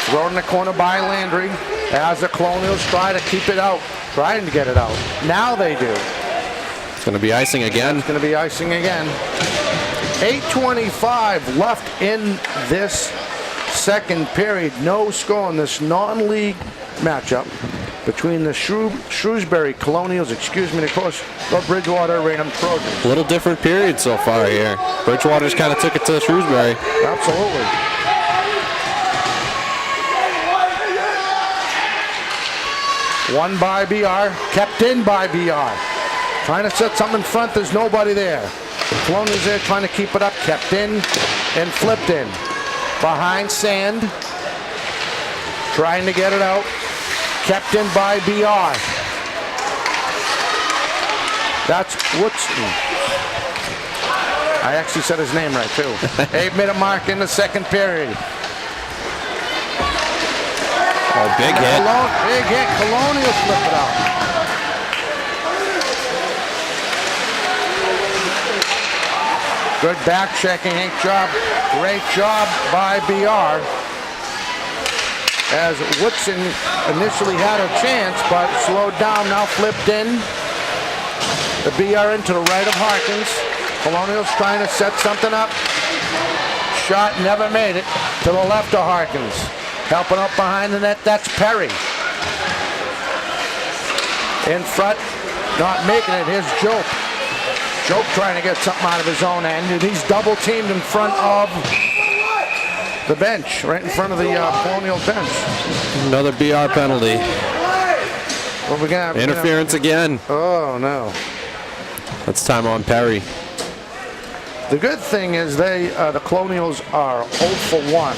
[SPEAKER 2] Thrown in the corner by Landry as the Colonials try to keep it out. Trying to get it out. Now they do.
[SPEAKER 3] It's going to be icing again.
[SPEAKER 2] It's going to be icing again. 8:25 left in this second period. No score in this non-league matchup between the Shrewsbury Colonials, of course, the Bridgewater Raynham Trojans.
[SPEAKER 3] A little different period so far here. Bridgewater's kind of took it to Shrewsbury.
[SPEAKER 2] Absolutely. Won by BR, kept in by BR. Trying to set something in front, there's nobody there. The Colonials there trying to keep it up, kept in and flipped in. Behind Sand, trying to get it out, kept in by BR. That's Woodson. I actually said his name right too. 8-minute mark in the second period.
[SPEAKER 3] Oh, big hit.
[SPEAKER 2] Big hit. Colonials flip it out. Good back checking. Great job by BR. As Woodson initially had a chance, but slowed down, now flipped in. The BR into the right of Harkins. Colonials trying to set something up. Shot never made it. To the left of Harkins. Helping up behind the net, that's Perry. In front, not making it, here's Jope. Jope trying to get something out of his own end, and he's double teamed in front of the bench, right in front of the Colonial bench.
[SPEAKER 3] Another BR penalty.
[SPEAKER 2] What we got?
[SPEAKER 3] Interference again.
[SPEAKER 2] Oh, no.
[SPEAKER 3] That's time on Perry.
[SPEAKER 2] The good thing is the Colonials are 0 for 1.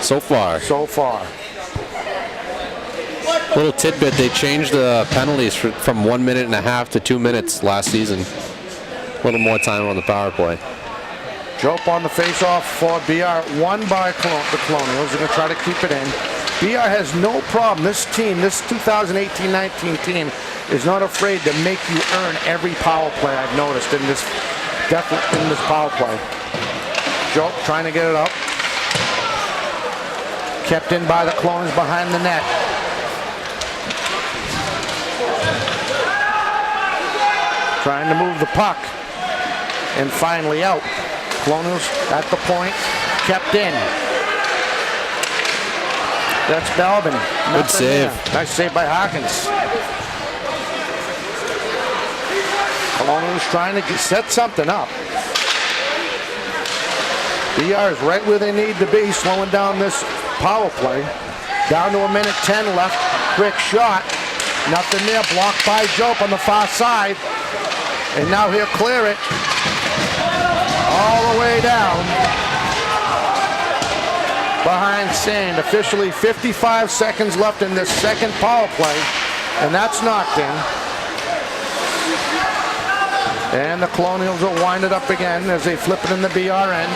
[SPEAKER 3] So far. Little tidbit, they changed the penalties from 1.5 minutes to 2 minutes last season. A little more time on the power play.
[SPEAKER 2] Jope on the face-off for BR, won by the Colonials. They're going to try to keep it in. BR has no problem. This team, this 2018-19 team, is not afraid to make you earn every power play. I've noticed in this power play. Joe trying to get it up. Kept in by the Colonials behind the net. Trying to move the puck. And finally out. Colonials at the point. Kept in. That's Belbin.
[SPEAKER 3] Good save.
[SPEAKER 2] There. Nice save by Hawkins. Colonials trying to set something up. BR is right where they need to be, slowing down this power play. Down to 1:10 left. Quick shot. Nothing there. Blocked by Jope on the far side. And now he'll clear it. All the way down. Behind Sand. Officially 55 seconds left in this second power play. And that's knocked in. And the Colonials will wind it up again as they flip it in the BR end.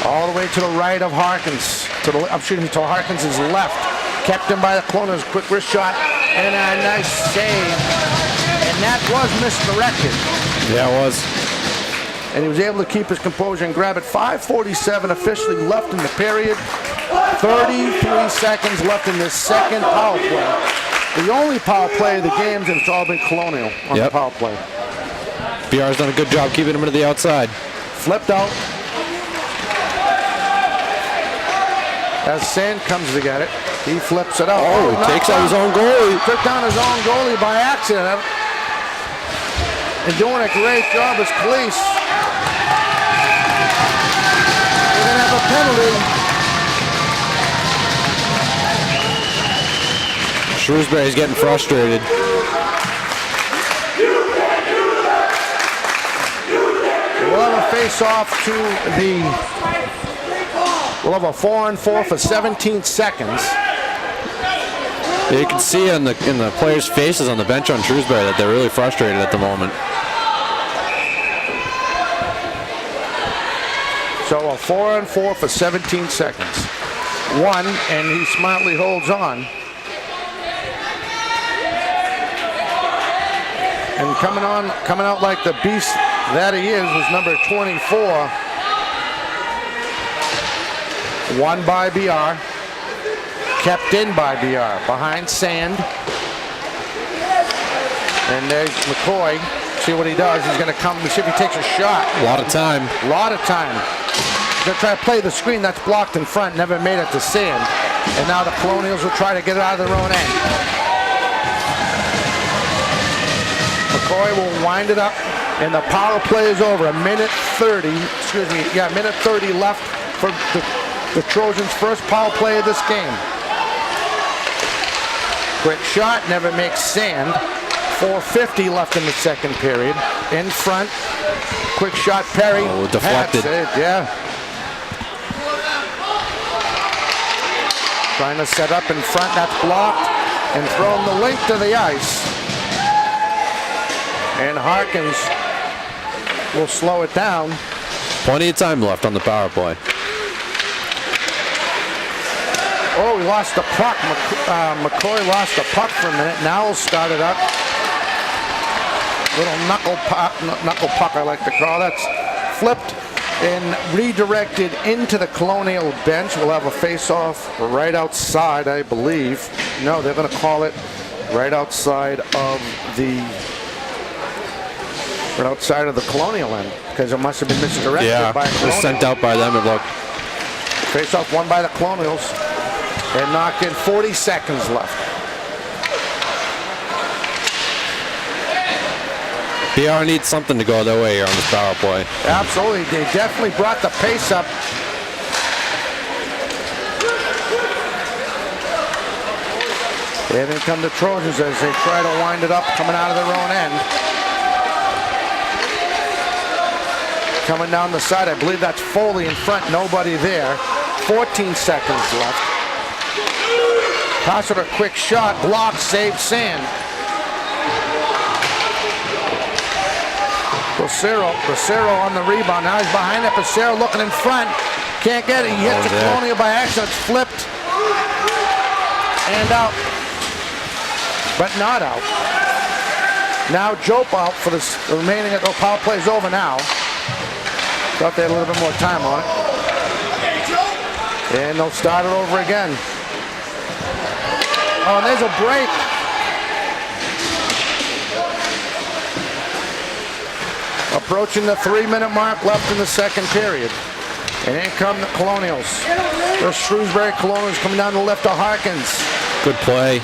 [SPEAKER 2] All the way to the right of Harkins. To Harkins' left. Kept him by the Colonials. Quick wrist shot. And a nice save. And that was misdirected.
[SPEAKER 3] Yeah, it was.
[SPEAKER 2] And he was able to keep his composure and grab it. 5:47 officially left in the period. 33 seconds left in this second power play. The only power play of the games, and it's all been Colonial on the power play.
[SPEAKER 3] BR's done a good job keeping him to the outside.
[SPEAKER 2] Flipped out. As Sand comes to get it, he flips it out.
[SPEAKER 3] Oh, he takes out his own goalie.
[SPEAKER 2] Took down his own goalie by accident. And doing a great job as police. They're going to have a penalty.
[SPEAKER 3] Shrewsbury's getting frustrated.
[SPEAKER 2] We'll have a face-off to the... We'll have a 4-on-4 for 17 seconds.
[SPEAKER 3] You can see in the players' faces on the bench on Shrewsbury that they're really frustrated at the moment.
[SPEAKER 2] So a 4-on-4 for 17 seconds. One, and he smartly holds on. And coming out like the beast that he is was number 24. Won by BR. Kept in by BR. Behind Sand. And there's McCoy. See what he does. He's going to come and see if he takes a shot.
[SPEAKER 3] A lot of time.
[SPEAKER 2] A lot of time. They're trying to play the screen that's blocked in front. Never made it to Sand. And now the Colonials will try to get it out of their own end. McCoy will wind it up. And the power play is over. Minute 30 left for the Trojans' first power play of this game. Quick shot, never makes Sand. 4:50 left in the second period. In front, quick shot, Perry.
[SPEAKER 3] Oh, deflected.
[SPEAKER 2] Yeah. Trying to set up in front, that's blocked. And thrown the length of the ice. And Harkins will slow it down.
[SPEAKER 3] Plenty of time left on the power play.
[SPEAKER 2] Oh, he lost the puck. McCoy lost the puck for a minute. Now he'll start it up. Little knuckle puck, I like to call it. That's flipped and redirected into the Colonial bench. We'll have a face-off right outside, I believe. No, they're going to call it right outside of the Colonial end because it must have been misdirected by Colonial.
[SPEAKER 3] It was sent out by them. It looked.
[SPEAKER 2] Face-off won by the Colonials. And knocked in. 40 seconds left.
[SPEAKER 3] BR needs something to go their way here on this power play.
[SPEAKER 2] Absolutely. They definitely brought the pace up. And then come the Trojans as they try to wind it up, coming out of their own end. Coming down the side, I believe that's Foley in front, nobody there. 14 seconds left. Pass it a quick shot, blocked, saved Sand. Bracero on the rebound. Now he's behind it. Bracero looking in front. Can't get it. He hits the Colonial by accident. It's flipped. And out. But not out. Now Jope out for the remaining. The power play's over now. Thought they had a little bit more time on it. And they'll start it over again. Oh, and there's a break. Approaching the 3-minute mark left in the second period. And in come the Colonials. The Shrewsbury Colonials coming down the left of Harkins.
[SPEAKER 3] Good play.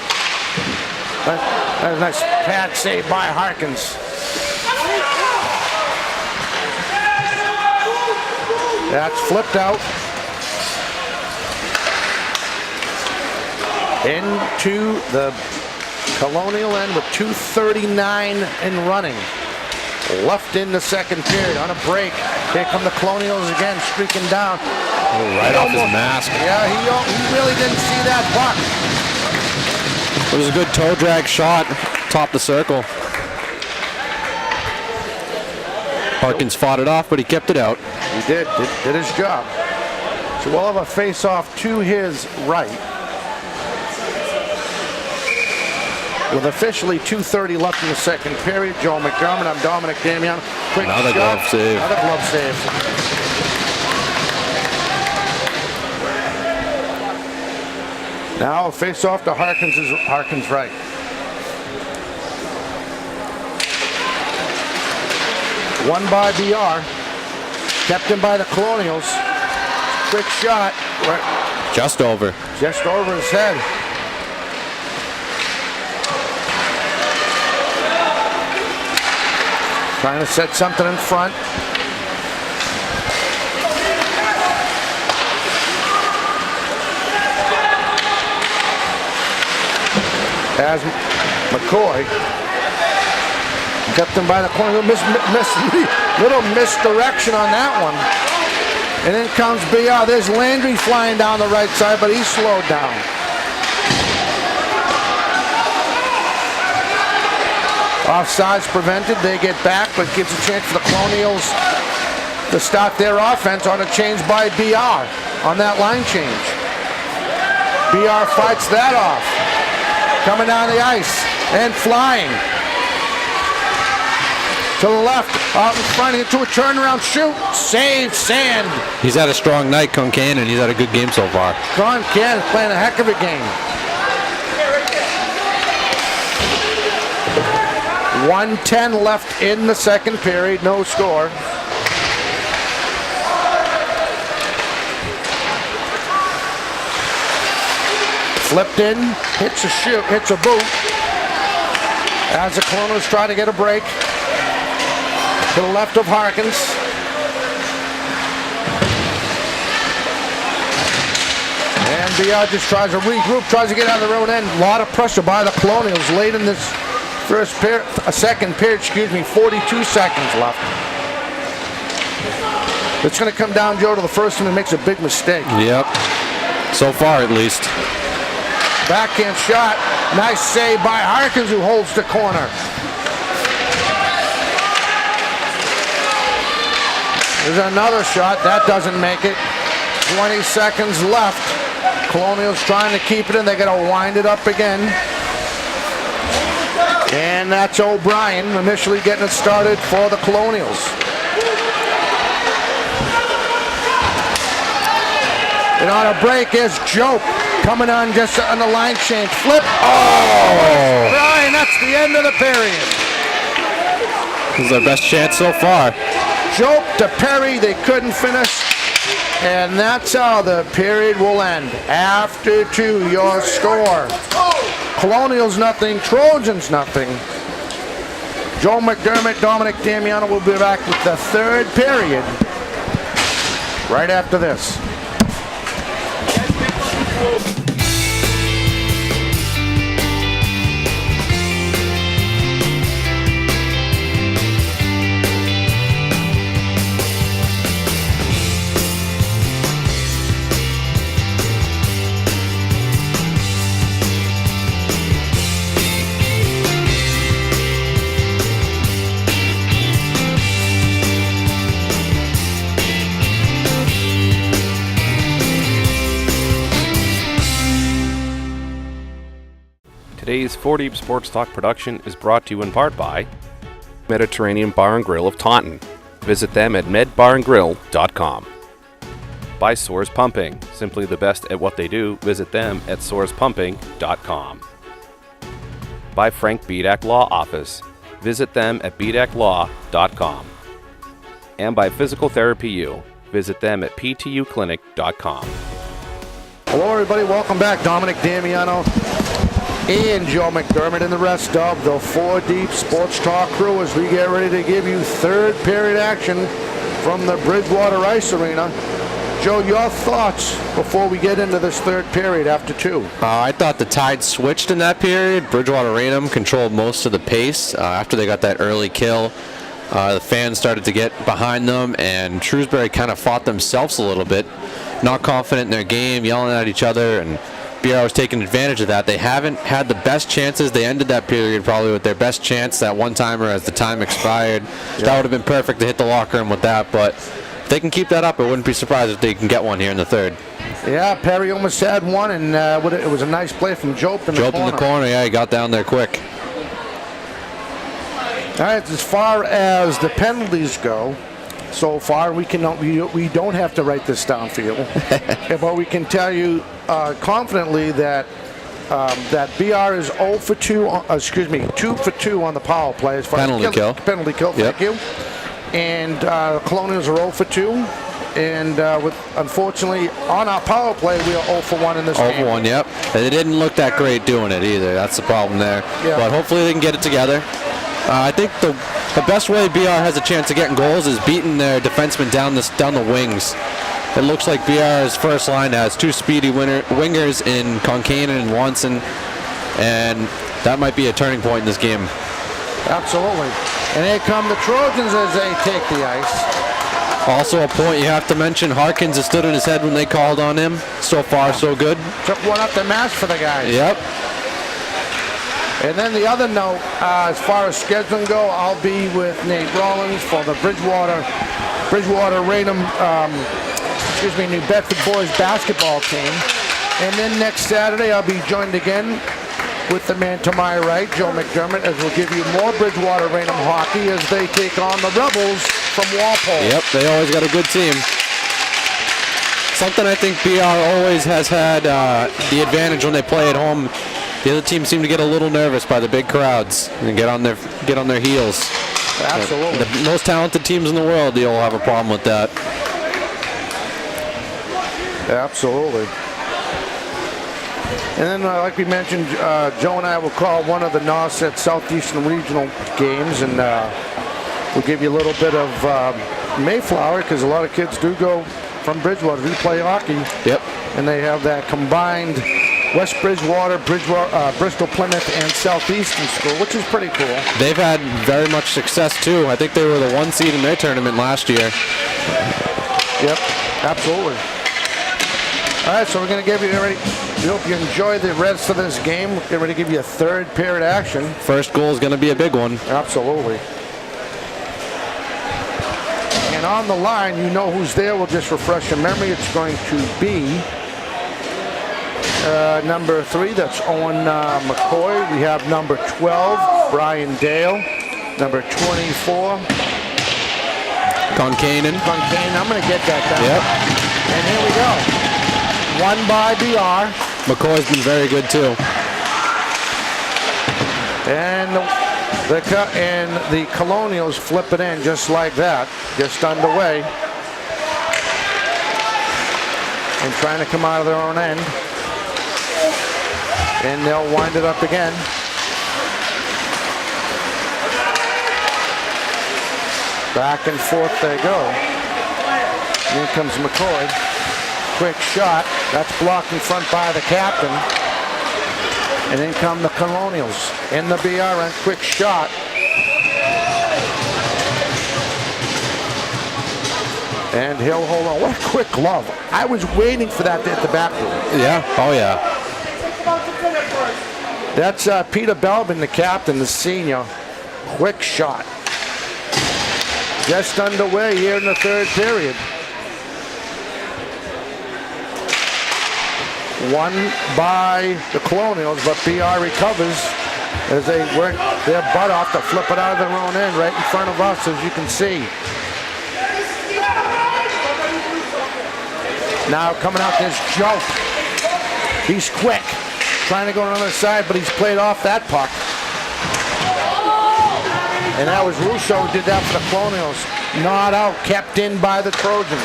[SPEAKER 2] That's a nice pad save by Harkins. That's flipped out. Into the Colonial end with 2:39 in running. Left in the second period on a break. Here come the Colonials again, streaking down.
[SPEAKER 3] Oh, right off his mask.
[SPEAKER 2] Yeah, he really didn't see that puck.
[SPEAKER 3] It was a good toe drag shot, top the circle. Harkins fought it off, but he kept it out.
[SPEAKER 2] He did his job. So we'll have a face-off to his right. With officially 2:30 left in the second period, Joe McDermott, I'm Dominic Damiano. Quick
[SPEAKER 3] Another
[SPEAKER 2] shot.
[SPEAKER 3] glove save.
[SPEAKER 2] Another glove save. Now a face-off to Harkins right. Won by BR. Kept him by the Colonials. Quick shot.
[SPEAKER 3] Just over.
[SPEAKER 2] Just over his head. Trying to set something in front. As McCoy kept him by the corner. Little misdirection on that one. And in comes BR. There's Landry flying down the right side, but he's slowed down. Offsides prevented. They get back, but gives a chance for the Colonials to start their offense on a change by BR on that line change. BR fights that off. Coming down the ice and flying. To the left, out in front, into a turnaround shoot. Save, Sand.
[SPEAKER 3] He's had a strong night, Concannon. He's had a good game so far.
[SPEAKER 2] Concannon playing a heck of a game. 1:10 left in the second period, no score. Flipped in, hits a shoot, hits a boot. As the Colonials try to get a break. To the left of Harkins. And BR just tries to regroup, tries to get out of their own end. A lot of pressure by the Colonials late in this second period, 42 seconds left. It's going to come down, Joe, to the first one that makes a big mistake.
[SPEAKER 3] Yep. So far, at least.
[SPEAKER 2] Backhand shot. Nice save by Harkins, who holds the corner. There's another shot. That doesn't make it. 20 seconds left. Colonials trying to keep it in. They got to wind it up again. And that's O'Brien initially getting it started for the Colonials. And on a break is Jope coming on just on the line change. Flip. Oh! Brian, that's the end of the period.
[SPEAKER 3] This is our best chance so far.
[SPEAKER 2] Jope to Perry, they couldn't finish. And that's how the period will end. After two, your score. Colonials nothing, Trojans nothing. Joe McDermott, Dominic Damiano will be back with the third period right after this.
[SPEAKER 1] Today's 4 Deep Sports Talk production is brought to you in part by Mediterranean Bar and Grill of Taunton. Visit them at medbarandgrill.com. By Soares Pumping, simply the best at what they do. Visit them at soarespumping.com. By Frank Bedak Law Office. Visit them at bedaklaw.com. And by Physical Therapy U. Visit them at ptuclinic.com.
[SPEAKER 2] Hello, everybody. Welcome back. Dominic Damiano and Joe McDermott and the rest of the 4 Deep Sports Talk crew as we get ready to give you third period action from the Bridgewater Ice Arena. Joe, your thoughts before we get into this third period after 2?
[SPEAKER 3] I thought the tide switched in that period. Bridgewater Raynham controlled most of the pace after they got that early kill. The fans started to get behind them, and Shrewsbury kind of fought themselves a little bit, not confident in their game, yelling at each other, and BR was taking advantage of that. They haven't had the best chances. They ended that period probably with their best chance, that one-timer as the time expired. Yeah. That would have been perfect to hit the locker room with that, but if they can keep that up, I wouldn't be surprised if they can get one here in the third.
[SPEAKER 2] Yeah, Perry almost had one, and it was a nice play from Jope in the corner.
[SPEAKER 3] Jope in the corner, yeah, he got down there quick.
[SPEAKER 2] All right, as far as the penalties go, so far we don't have to write this down for you, but we can tell you confidently that that BR is 2 for 2 on the power play as far
[SPEAKER 3] penalty
[SPEAKER 2] as
[SPEAKER 3] kill.
[SPEAKER 2] Penalty kill,
[SPEAKER 3] yep.
[SPEAKER 2] Thank you. And Colonials are 0 for 2. And unfortunately, on our power play, we are 0 for 1 in this game.
[SPEAKER 3] 0 for 1, yep. They didn't look that great doing it either. That's the problem there. Yeah. But hopefully they can get it together. I think the best way BR has a chance of getting goals is beating their defensemen down the wings. It looks like BR's first line has 2 speedy wingers in Concanen and Watson, and that might be a turning point in this game.
[SPEAKER 2] Absolutely. And here come the Trojans as they take the ice.
[SPEAKER 3] Also a point you have to mention, Harkins has stood on his head when they called on him. So far, so good.
[SPEAKER 2] Took one up the mask for the guys.
[SPEAKER 3] Yep.
[SPEAKER 2] And then the other note, as far as scheduling go, I'll be with Nate Rollins for the Bridgewater Raynham, New Bedford boys basketball team. And then next Saturday, I'll be joined again with the man to my right, Joe McDermott, as we'll give you more Bridgewater Raynham hockey as they take on the Rebels from Walpole.
[SPEAKER 3] Yep, they always got a good team. Something I think BR always has had the advantage when they play at home. The other teams seem to get a little nervous by the big crowds and get on their heels.
[SPEAKER 2] Absolutely.
[SPEAKER 3] The most talented teams in the world, you'll have a problem with that.
[SPEAKER 2] Absolutely. And then, like we mentioned, Joe and I will call one of the Nauset Southeastern Regional games, and we'll give you a little bit of Mayflower, because a lot of kids do go from Bridgewater to play hockey.
[SPEAKER 3] Yep.
[SPEAKER 2] And they have that combined West Bridgewater, Bristol Plymouth, and Southeastern school, which is pretty cool. They've
[SPEAKER 3] had very much success, too. I think they were the 1 seed in their tournament last year.
[SPEAKER 2] Yep, absolutely. All right, so we're going to give you ready. We hope you enjoy the rest of this game. We're getting ready to give you a third period action.
[SPEAKER 3] First goal is going to be a big one.
[SPEAKER 2] Absolutely. And on the line, you know who's there. We'll just refresh your memory. It's going to be number 3, that's Owen McCoy. We have number 12, Brian Dale. Number 24,
[SPEAKER 3] Concanen.
[SPEAKER 2] I'm going to get that down.
[SPEAKER 3] Yep.
[SPEAKER 2] And here we go. Won by BR.
[SPEAKER 3] McCoy's been very good too.
[SPEAKER 2] And the Colonials flip it in just like that. Just underway. And trying to come out of their own end. And they'll wind it up again. Back and forth they go. And here comes McCoy. Quick shot. That's blocked in front by the captain. And then come the Colonials. In the BR and quick shot. And he'll hold on. What a quick glove. I was waiting for that at the back room.
[SPEAKER 3] Yeah. Oh, yeah.
[SPEAKER 2] That's Peter Belvin, the captain, the senior. Quick shot. Just underway here in the third period. Won by the Colonials, but BR recovers as they work their butt off to flip it out of their own end right in front of us, as you can see. Now coming out, there's Joe. He's quick, trying to go on the other side, but he's played off that puck. And that was Russo who did that for the Colonials. Not out, kept in by the Trojans.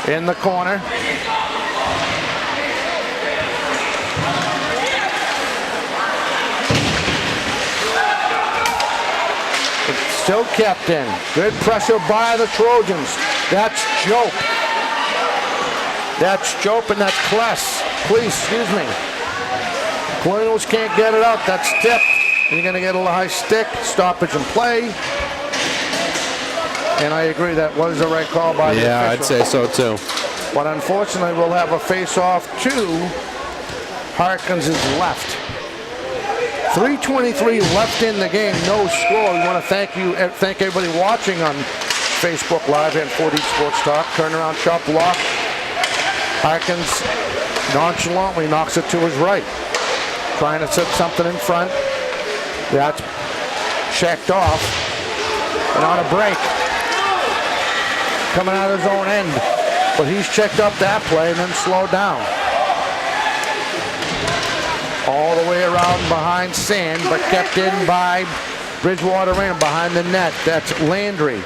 [SPEAKER 2] In the corner. It's still kept in. Good pressure by the Trojans. That's Jope. That's Jope and that's Kless. Please, excuse me. Colonials can't get it out. That's tipped. You're going to get a high stick. Stoppage and play. And I agree that was the right call by the official.
[SPEAKER 3] Yeah, I'd say so too.
[SPEAKER 2] But unfortunately, we'll have a face-off to Harkins' left. 3:23 left in the game, no score. We want to thank everybody watching on Facebook Live and 4D Sports Talk. Turnaround shot block. Harkins nonchalantly knocks it to his right. Trying to set something in front. That's checked off. And on a break. Coming out of his own end. But he's checked up that play and then slowed down. All the way around behind Sand, but kept in by Bridgewater Rain behind the net. That's Landry.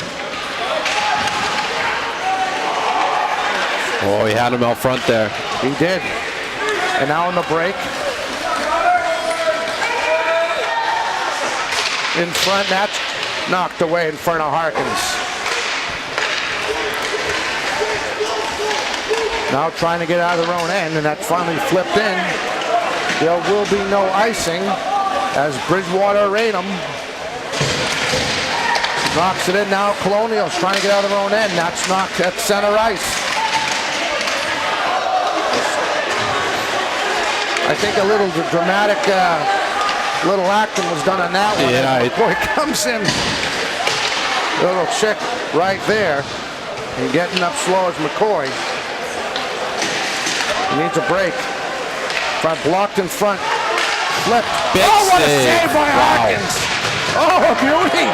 [SPEAKER 3] Oh, he had him out front there.
[SPEAKER 2] He did. And now on the break. In front, that's knocked away in front of Harkins. Now trying to get out of their own end, and that's finally flipped in. There will be no icing as Bridgewater Raynham knocks it in. Now Colonials trying to get out of their own end. That's knocked at center ice. I think a little dramatic, little acting was done on that one.
[SPEAKER 3] Yeah,
[SPEAKER 2] Boy, comes in. Little check right there. And getting up slow as McCoy. He needs a break. Front blocked in front. Flipped.
[SPEAKER 3] Big
[SPEAKER 2] oh, what
[SPEAKER 3] save.
[SPEAKER 2] a save by Harkins. Oh, a beauty.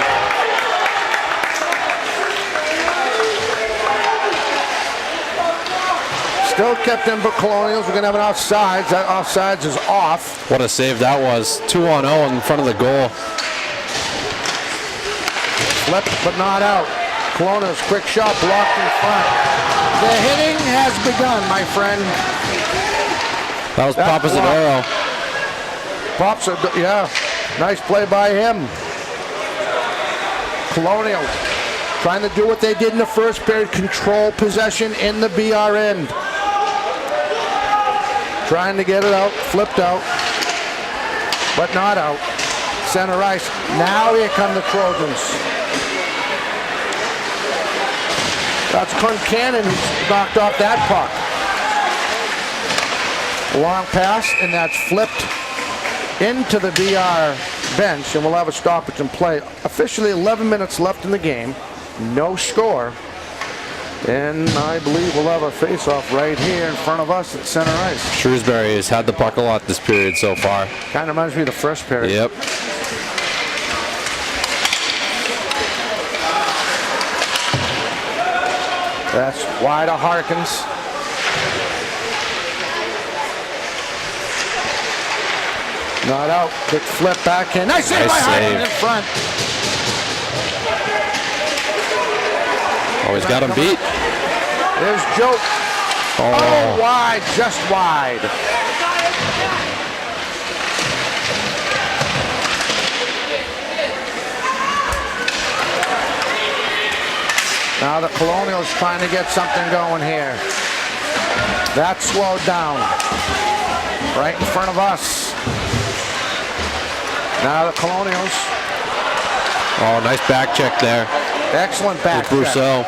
[SPEAKER 2] Still kept in for Colonials. We're going to have an offsides. That offsides is off.
[SPEAKER 3] What a save that was. 2-on-0 in front of the goal.
[SPEAKER 2] Flipped but not out. Colonials quick shot blocked in front. The hitting has begun, my friend.
[SPEAKER 3] That was Papasadoro.
[SPEAKER 2] Pops, yeah, nice play by him. Colonial trying to do what they did in the first period, control possession in the BR end. Trying to get it out, flipped out, but not out. Center ice. Now here come the Trojans. That's Concannon who's knocked off that puck. Long pass, and that's flipped into the BR bench, and we'll have a stoppage and play. Officially 11 minutes left in the game. No score. And I believe we'll have a face-off right here in front of us at center ice.
[SPEAKER 3] Shrewsbury has had the puck a lot this period so far.
[SPEAKER 2] Kind of reminds me of the first period.
[SPEAKER 3] Yep.
[SPEAKER 2] That's wide of Harkins. Not out. Quick flip back in. Nice save by Harkins in front.
[SPEAKER 3] Oh, he's got him beat.
[SPEAKER 2] There's Joe. Oh, wide. Just wide. Now the Colonials trying to get something going here. That slowed down. Right in front of us. Now the Colonials.
[SPEAKER 3] Oh, nice back check there.
[SPEAKER 2] Excellent back check.
[SPEAKER 3] Brousseau.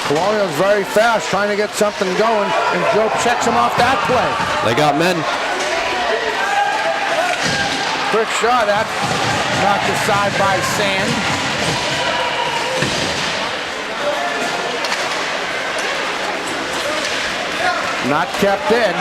[SPEAKER 2] Colonials very fast, trying to get something going, and Joe checks him off that play.
[SPEAKER 3] They got men.
[SPEAKER 2] Quick shot, that knocked aside by Sand. Not kept in.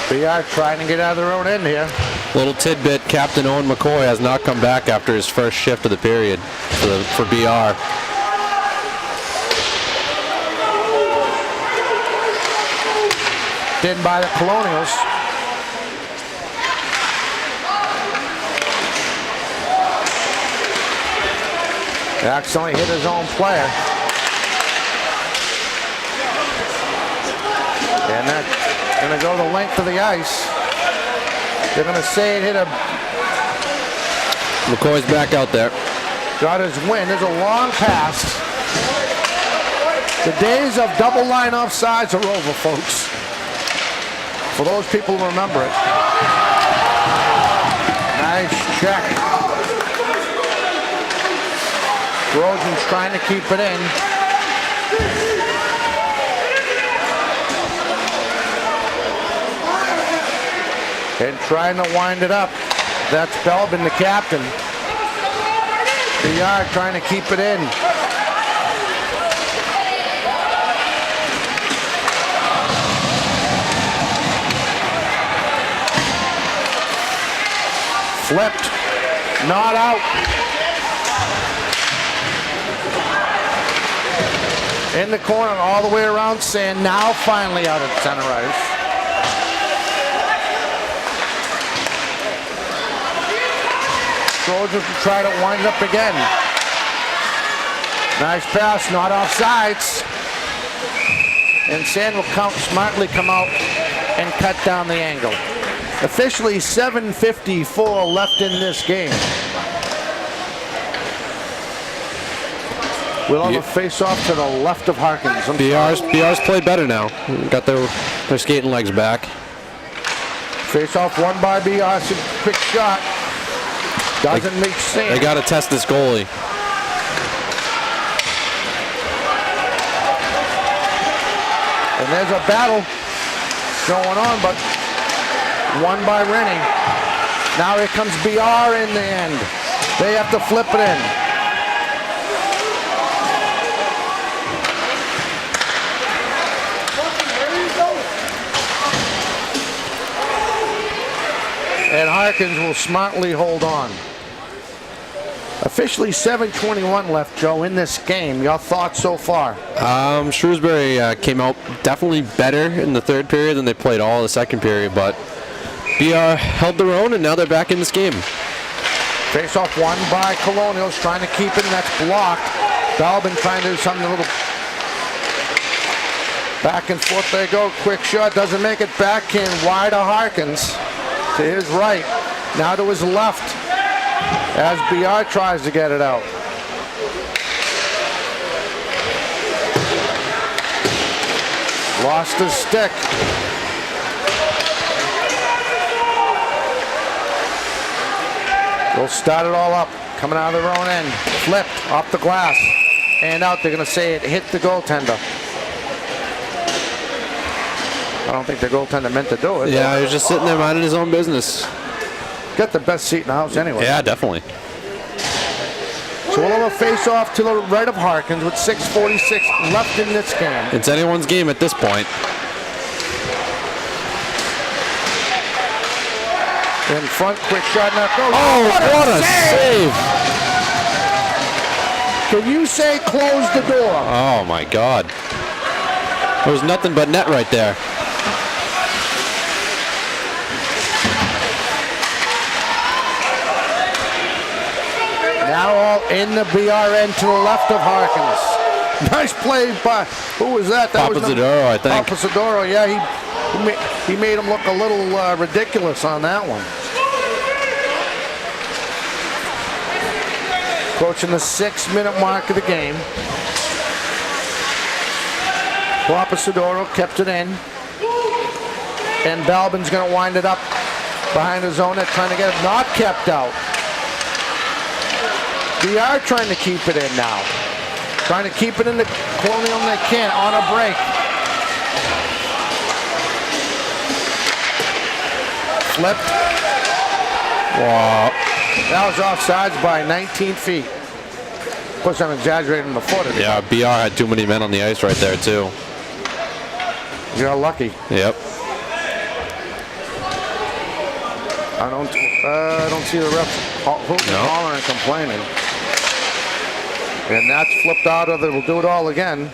[SPEAKER 2] BR trying to get out of their own end here.
[SPEAKER 3] Little tidbit, Captain Owen McCoy has not come back after his first shift of the period for BR.
[SPEAKER 2] In by the Colonials. Accidentally hit his own player. And that's going to go the length of the ice. They're going to say it hit a...
[SPEAKER 3] McCoy's back out there.
[SPEAKER 2] Got his win. There's a long pass. The days of double line offsides are over, folks. For those people who remember it. Nice check. Trojans trying to keep it in. And trying to wind it up. That's Belbin, the captain. BR trying to keep it in. Flipped. Not out. In the corner, all the way around Sand. Now finally out at center ice. Trojans will try to wind it up again. Nice pass, not offsides. And Sand will smartly come out and cut down the angle. Officially 7:54 left in this game. We'll have a face-off to the left of Harkins.
[SPEAKER 3] BR's played better now. Got their skating legs back.
[SPEAKER 2] Face-off won by BR. Quick shot. Doesn't make sense.
[SPEAKER 3] They got to test this goalie.
[SPEAKER 2] And there's a battle going on, but won by Rennie. Now here comes BR in the end. They have to flip it in. And Harkins will smartly hold on. Officially 7:21 left, Joe, in this game. Your thoughts so far?
[SPEAKER 3] Shrewsbury came out definitely better in the third period than they played all the second period, but BR held their own, and now they're back in this game.
[SPEAKER 2] Face-off won by Colonials, trying to keep it, and that's blocked. Balbin trying to do something a little... Back and forth they go. Quick shot, doesn't make it. Backhand wide of Harkins. To his right, now to his left, as BR tries to get it out. Lost his stick. They'll start it all up, coming out of their own end. Flipped off the glass, and out. They're going to say it hit the goaltender. I don't think the goaltender meant to do it.
[SPEAKER 3] Yeah, he was just sitting there minding his own business.
[SPEAKER 2] Got the best seat in the house anyway.
[SPEAKER 3] Yeah, definitely.
[SPEAKER 2] So we'll have a face-off to the right of Harkins with 6:46 left in this game.
[SPEAKER 3] It's anyone's game at this point.
[SPEAKER 2] In front, quick shot, not goes.
[SPEAKER 3] Oh, what a save!
[SPEAKER 2] Can you say close the door?
[SPEAKER 3] Oh, my God. There was nothing but net right there.
[SPEAKER 2] Now all in the BRN to the left of Harkins. Nice play by, who was that? That was
[SPEAKER 3] Papasadoro, I think.
[SPEAKER 2] Papasadoro, yeah, he made him look a little ridiculous on that one. Approaching the 6-minute mark of the game. Papasadoro kept it in. And Balbin's going to wind it up behind his own net, trying to get it not kept out. BR trying to keep it in now. Trying to keep it in the Colonial and they can't on a break. Flipped.
[SPEAKER 3] Wow.
[SPEAKER 2] That was offsides by 19 feet. Of course, I'm exaggerating the foot.
[SPEAKER 3] Yeah, BR had too many men on the ice right there, too.
[SPEAKER 2] You're lucky.
[SPEAKER 3] Yep.
[SPEAKER 2] I don't see the ref hollering and complaining. And that's flipped out of it. We'll do it all again.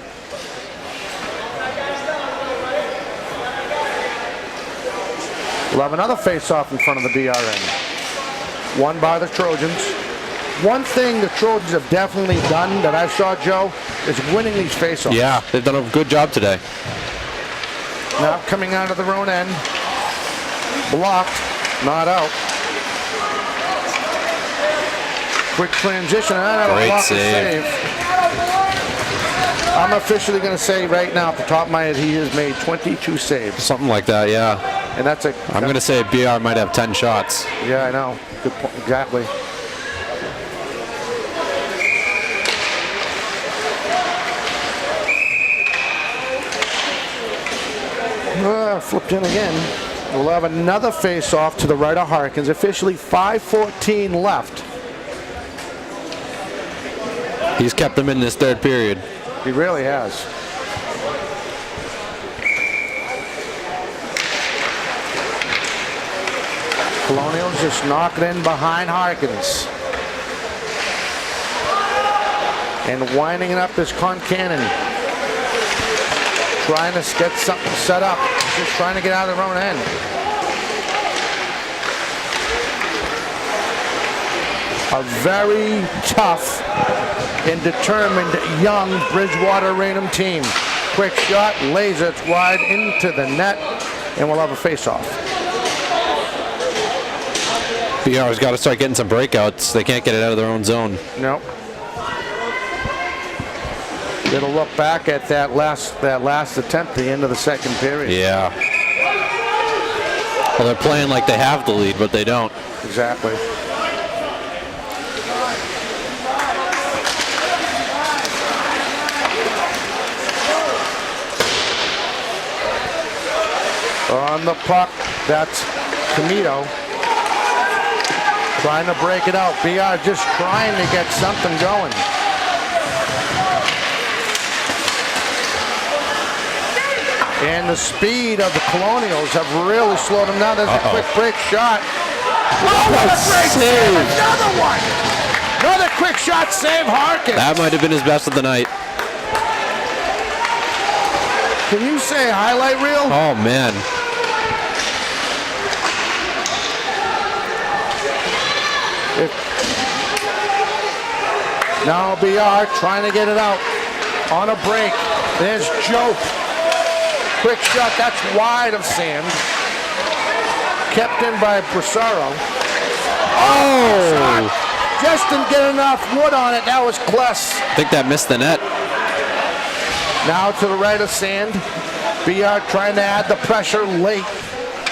[SPEAKER 2] We'll have another face-off in front of the BRN. Won by the Trojans. One thing the Trojans have definitely done that I saw, Joe, is winning these face-offs.
[SPEAKER 3] Yeah, they've done a good job today.
[SPEAKER 2] Now coming out of their own end. Blocked. Not out. Quick transition.
[SPEAKER 3] Great save.
[SPEAKER 2] I'm officially going to say right now, off the top of my head, he has made 22 saves.
[SPEAKER 3] Something like that, yeah.
[SPEAKER 2] And that's a.
[SPEAKER 3] I'm going to say BR might have 10 shots.
[SPEAKER 2] Yeah, I know. Good point. Exactly. Flipped in again. We'll have another face-off to the right of Harkins. Officially 5:14 left.
[SPEAKER 3] He's kept them in this third period.
[SPEAKER 2] He really has. Colonials just knock it in behind Harkins. And winding it up is Concannon. Trying to get something set up. Just trying to get out of their own end. A very tough and determined young Bridgewater Raynham team. Quick shot, lays it wide into the net, and we'll have a face-off.
[SPEAKER 3] BR's got to start getting some breakouts. They can't get it out of their own zone.
[SPEAKER 2] Nope. It'll look back at that last attempt, the end of the second period.
[SPEAKER 3] Yeah. Well, they're playing like they have the lead, but they don't.
[SPEAKER 2] Exactly. On the puck, that's Camito. Trying to break it out. BR just trying to get something going. And the speed of the Colonials have really slowed them down. There's a quick break shot. Oh, what a great save! Another one! Another quick shot save, Harkins.
[SPEAKER 3] That might have been his best of the night.
[SPEAKER 2] Can you say highlight reel?
[SPEAKER 3] Oh, man.
[SPEAKER 2] Now BR trying to get it out. On a break. There's Joe. Quick shot, that's wide of Sand. Kept in by Brasaro.
[SPEAKER 3] Oh!
[SPEAKER 2] Just didn't get enough wood on it. That was Kless.
[SPEAKER 3] I think that missed the net.
[SPEAKER 2] Now to the right of Sand. BR trying to add the pressure late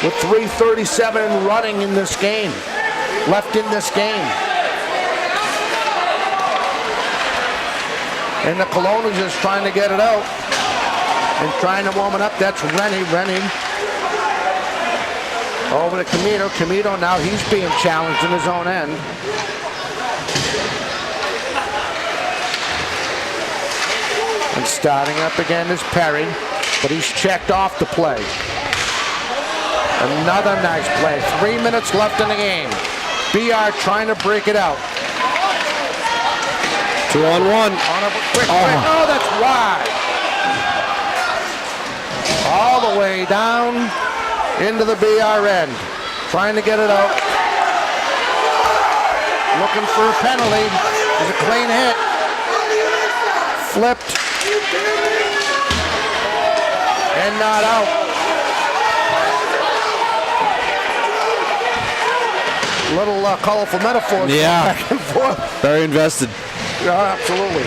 [SPEAKER 2] with 3:37 running in this game. Left in this game. And the Colonials is trying to get it out. And trying to warm it up. That's Rennie. Over to Camito. Camito now he's being challenged in his own end. And starting up again is Perry. But he's checked off the play. Another nice play. 3 minutes left in the game. BR trying to break it out.
[SPEAKER 3] 2-on-1.
[SPEAKER 2] On a quick break. Oh, that's wide. All the way down into the BR end. Trying to get it out. Looking for a penalty. There's a clean hit. Flipped. And not out. Little colorful metaphors.
[SPEAKER 3] Yeah.
[SPEAKER 2] Back and forth.
[SPEAKER 3] Very invested.
[SPEAKER 2] Yeah, absolutely.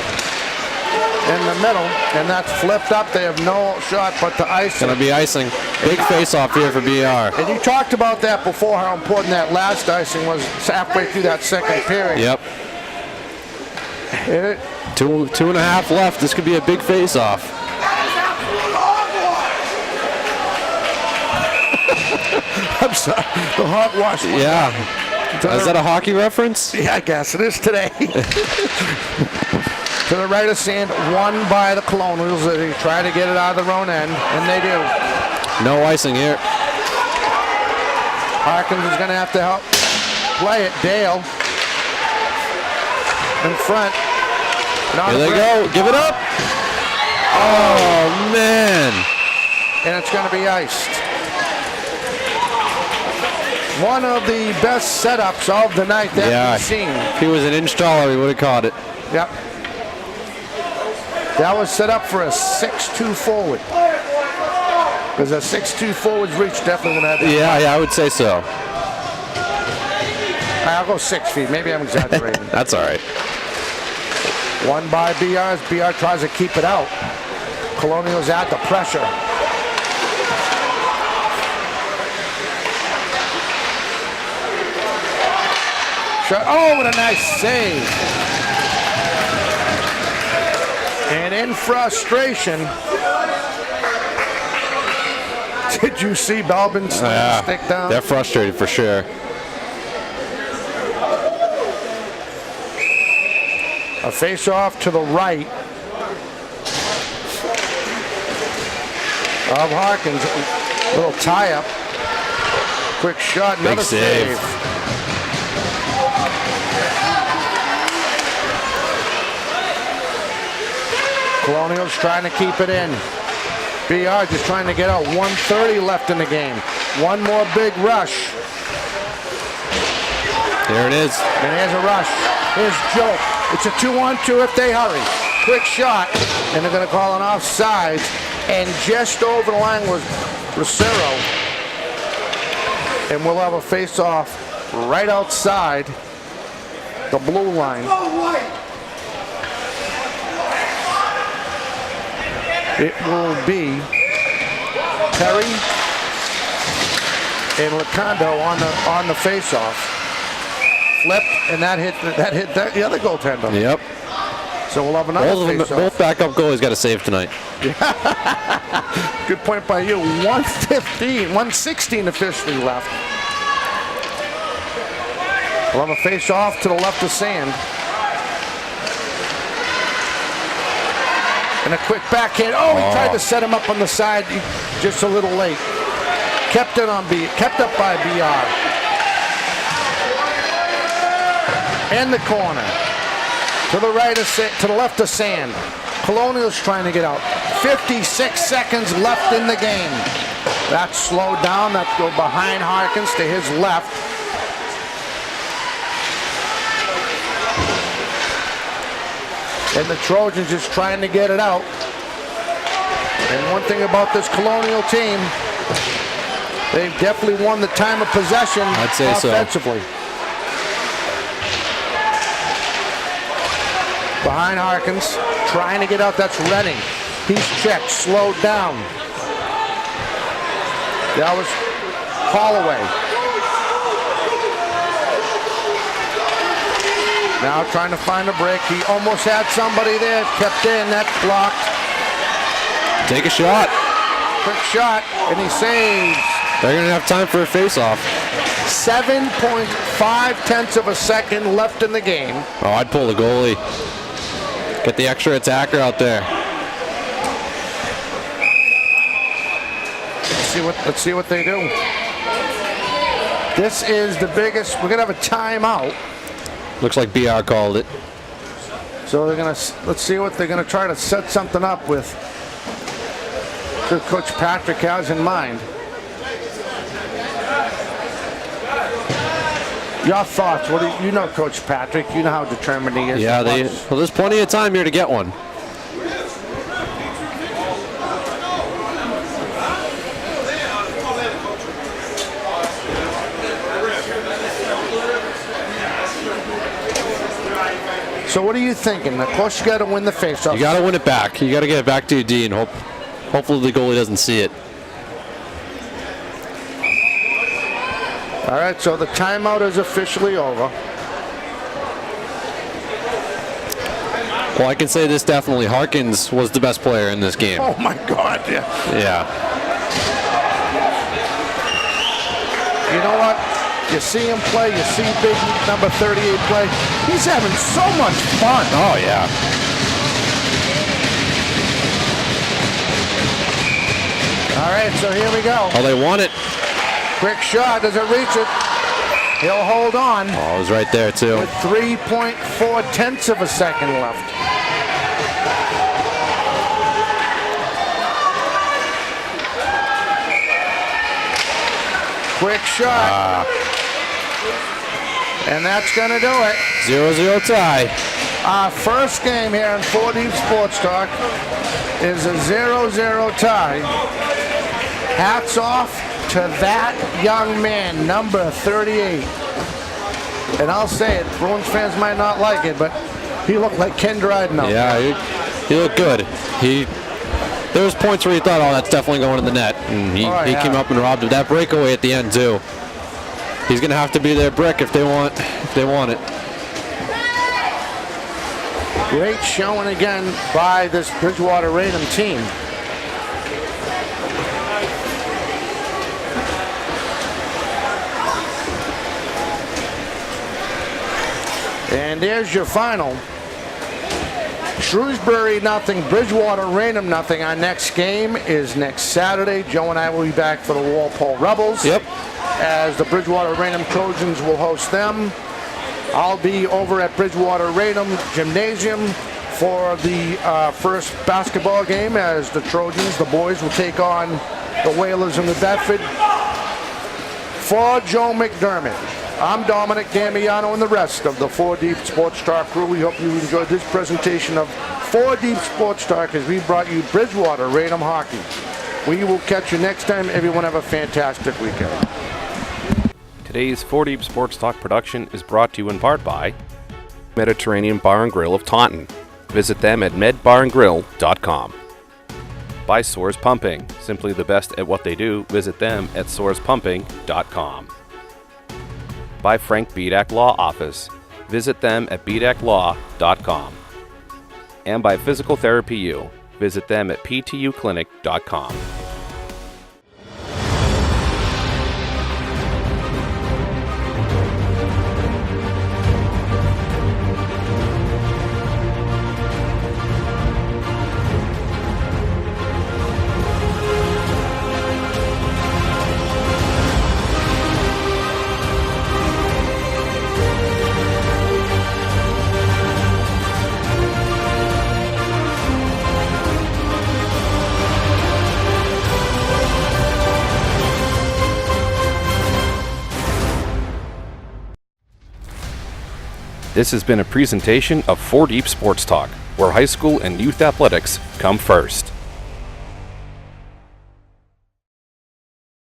[SPEAKER 2] In the middle, and that's flipped up. They have no shot but to ice.
[SPEAKER 3] Gonna be icing. Big face-off here for BR.
[SPEAKER 2] And you talked about that before, how important that last icing was halfway through that second period.
[SPEAKER 3] Yep.
[SPEAKER 2] Hit it.
[SPEAKER 3] 2.5 left. This could be a big face-off.
[SPEAKER 2] I'm sorry. The hogwash.
[SPEAKER 3] Yeah. Is that a hockey reference?
[SPEAKER 2] Yeah, I guess it is today. To the right of sand, won by the Colonials. They try to get it out of their own end, and they do.
[SPEAKER 3] No icing here.
[SPEAKER 2] Harkins is going to have to help play it. Dale in front.
[SPEAKER 3] Here they go. Give it up. Oh, man.
[SPEAKER 2] And it's going to be iced. One of the best setups of the night that we've seen.
[SPEAKER 3] If he was an inch taller, he would have caught it.
[SPEAKER 2] Yep. That was set up for a 6'2 forward. Because a 6'2 forward's reach definitely going to have that.
[SPEAKER 3] Yeah, I would say so.
[SPEAKER 2] I'll go 6 feet. Maybe I'm exaggerating.
[SPEAKER 3] That's all right.
[SPEAKER 2] One by BR as BR tries to keep it out. Colonials at the pressure. Oh, what a nice save. And in frustration, did you see Balbin stick down?
[SPEAKER 3] They're frustrated for sure.
[SPEAKER 2] A face-off to the right of Harkins. A little tie-up. Quick shot, another
[SPEAKER 3] Big save.
[SPEAKER 2] Colonials trying to keep it in. BR just trying to get out. 1:30 left in the game. One more big rush.
[SPEAKER 3] There it is.
[SPEAKER 2] And here's a rush. Here's Joe. It's a 2-on-2 if they hurry. Quick shot. And they're going to call an offside. And just over the line was Rosero. And we'll have a face-off right outside the blue line. It will be Perry and Locondo on the face-off. Flip, and that hit the other goaltender.
[SPEAKER 3] Yep.
[SPEAKER 2] So we'll have another face-off.
[SPEAKER 3] Both backup goalies got a save tonight.
[SPEAKER 2] Good point by you. 116 officially left. We'll have a face-off to the left of Sand. And a quick backhand. Oh, he tried to set him up on the side, just a little late. Kept up by BR. And the corner. To the right of to the left of Sand. Colonials trying to get out. 56 seconds left in the game. That's slowed down. That's go behind Harkins to his left. And the Trojans just trying to get it out. And one thing about this Colonial team, they've definitely won the time of possession offensively. Behind Harkins, trying to get out. That's Renning. He's checked, slowed down. That was Holloway. Now trying to find a break. He almost had somebody there. Kept in. That's blocked.
[SPEAKER 3] Take a shot.
[SPEAKER 2] Quick shot, and he saves.
[SPEAKER 3] They're going to have time for a face-off.
[SPEAKER 2] 7.5 of a second left in the game.
[SPEAKER 3] Oh, I'd pull the goalie. Get the extra attacker out there.
[SPEAKER 2] Let's see what they do. This is the biggest. We're gonna have a timeout.
[SPEAKER 3] Looks like BR called it.
[SPEAKER 2] So they're gonna. Let's see what they're gonna try to set something up with. That Coach Patrick has in mind. Your thoughts? What do you know, Coach Patrick? You know how determined he is.
[SPEAKER 3] Yeah, well, there's plenty of time here to get one.
[SPEAKER 2] So what are you thinking? Of course, you got to win the faceoff.
[SPEAKER 3] You got to win it back. You got to get it back to your D, and hopefully the goalie doesn't see it.
[SPEAKER 2] All right, so the timeout is officially over.
[SPEAKER 3] Well, I can say this definitely. Harkins was the best player in this game.
[SPEAKER 2] Oh, my God, yeah.
[SPEAKER 3] Yeah.
[SPEAKER 2] You know what? You see him play, you see big number 38 play. He's having so much fun.
[SPEAKER 3] Oh, yeah.
[SPEAKER 2] All right, so here we go.
[SPEAKER 3] Oh, they won it.
[SPEAKER 2] Quick shot. Does it reach it? He'll hold on.
[SPEAKER 3] Oh, it was right there, too.
[SPEAKER 2] With 3.4 tenths of a second left. Quick shot. And that's going to do it.
[SPEAKER 3] 0-0 tie.
[SPEAKER 2] Our first game here in 4 Deep Sports Talk is a 0-0 tie. Hats off to that young man, number 38. And I'll say it, Bruins fans might not like it, but he looked like Ken Dryden out there.
[SPEAKER 3] Yeah, he looked good. There was points where he thought, oh, that's definitely going in the net. And he came up and robbed it. That breakaway at the end, too. He's going to have to be their brick if they want it.
[SPEAKER 2] Great showing again by this Bridgewater Raynham team. And there's your final. Shrewsbury nothing, Bridgewater Raynham nothing. Our next game is next Saturday. Joe and I will be back for the Walpole Rebels.
[SPEAKER 3] Yep.
[SPEAKER 2] As the Bridgewater Raynham Trojans will host them. I'll be over at Bridgewater Raynham Gymnasium for the first basketball game as the Trojans, the boys, will take on the Whalers in the Bedford. For Joe McDermott, I'm Dominic Damiano and the rest of the 4 Deep Sports Talk crew. We hope you enjoyed this presentation of 4 Deep Sports Talk as we brought you Bridgewater Raynham Hockey. We will catch you next time. Everyone have a fantastic weekend.
[SPEAKER 1] Today's 4 Deep Sports Talk production is brought to you in part by Mediterranean Bar and Grill of Taunton. Visit them at medbarandgrill.com. By Soares Pumping. Simply the best at what they do. Visit them at soarespumping.com. By Frank Bedak Law Office. Visit them at bedaclaw.com. And by Physical Therapy U. Visit them at ptuclinic.com. This has been a presentation of 4 Deep Sports Talk, where high school and youth athletics come first.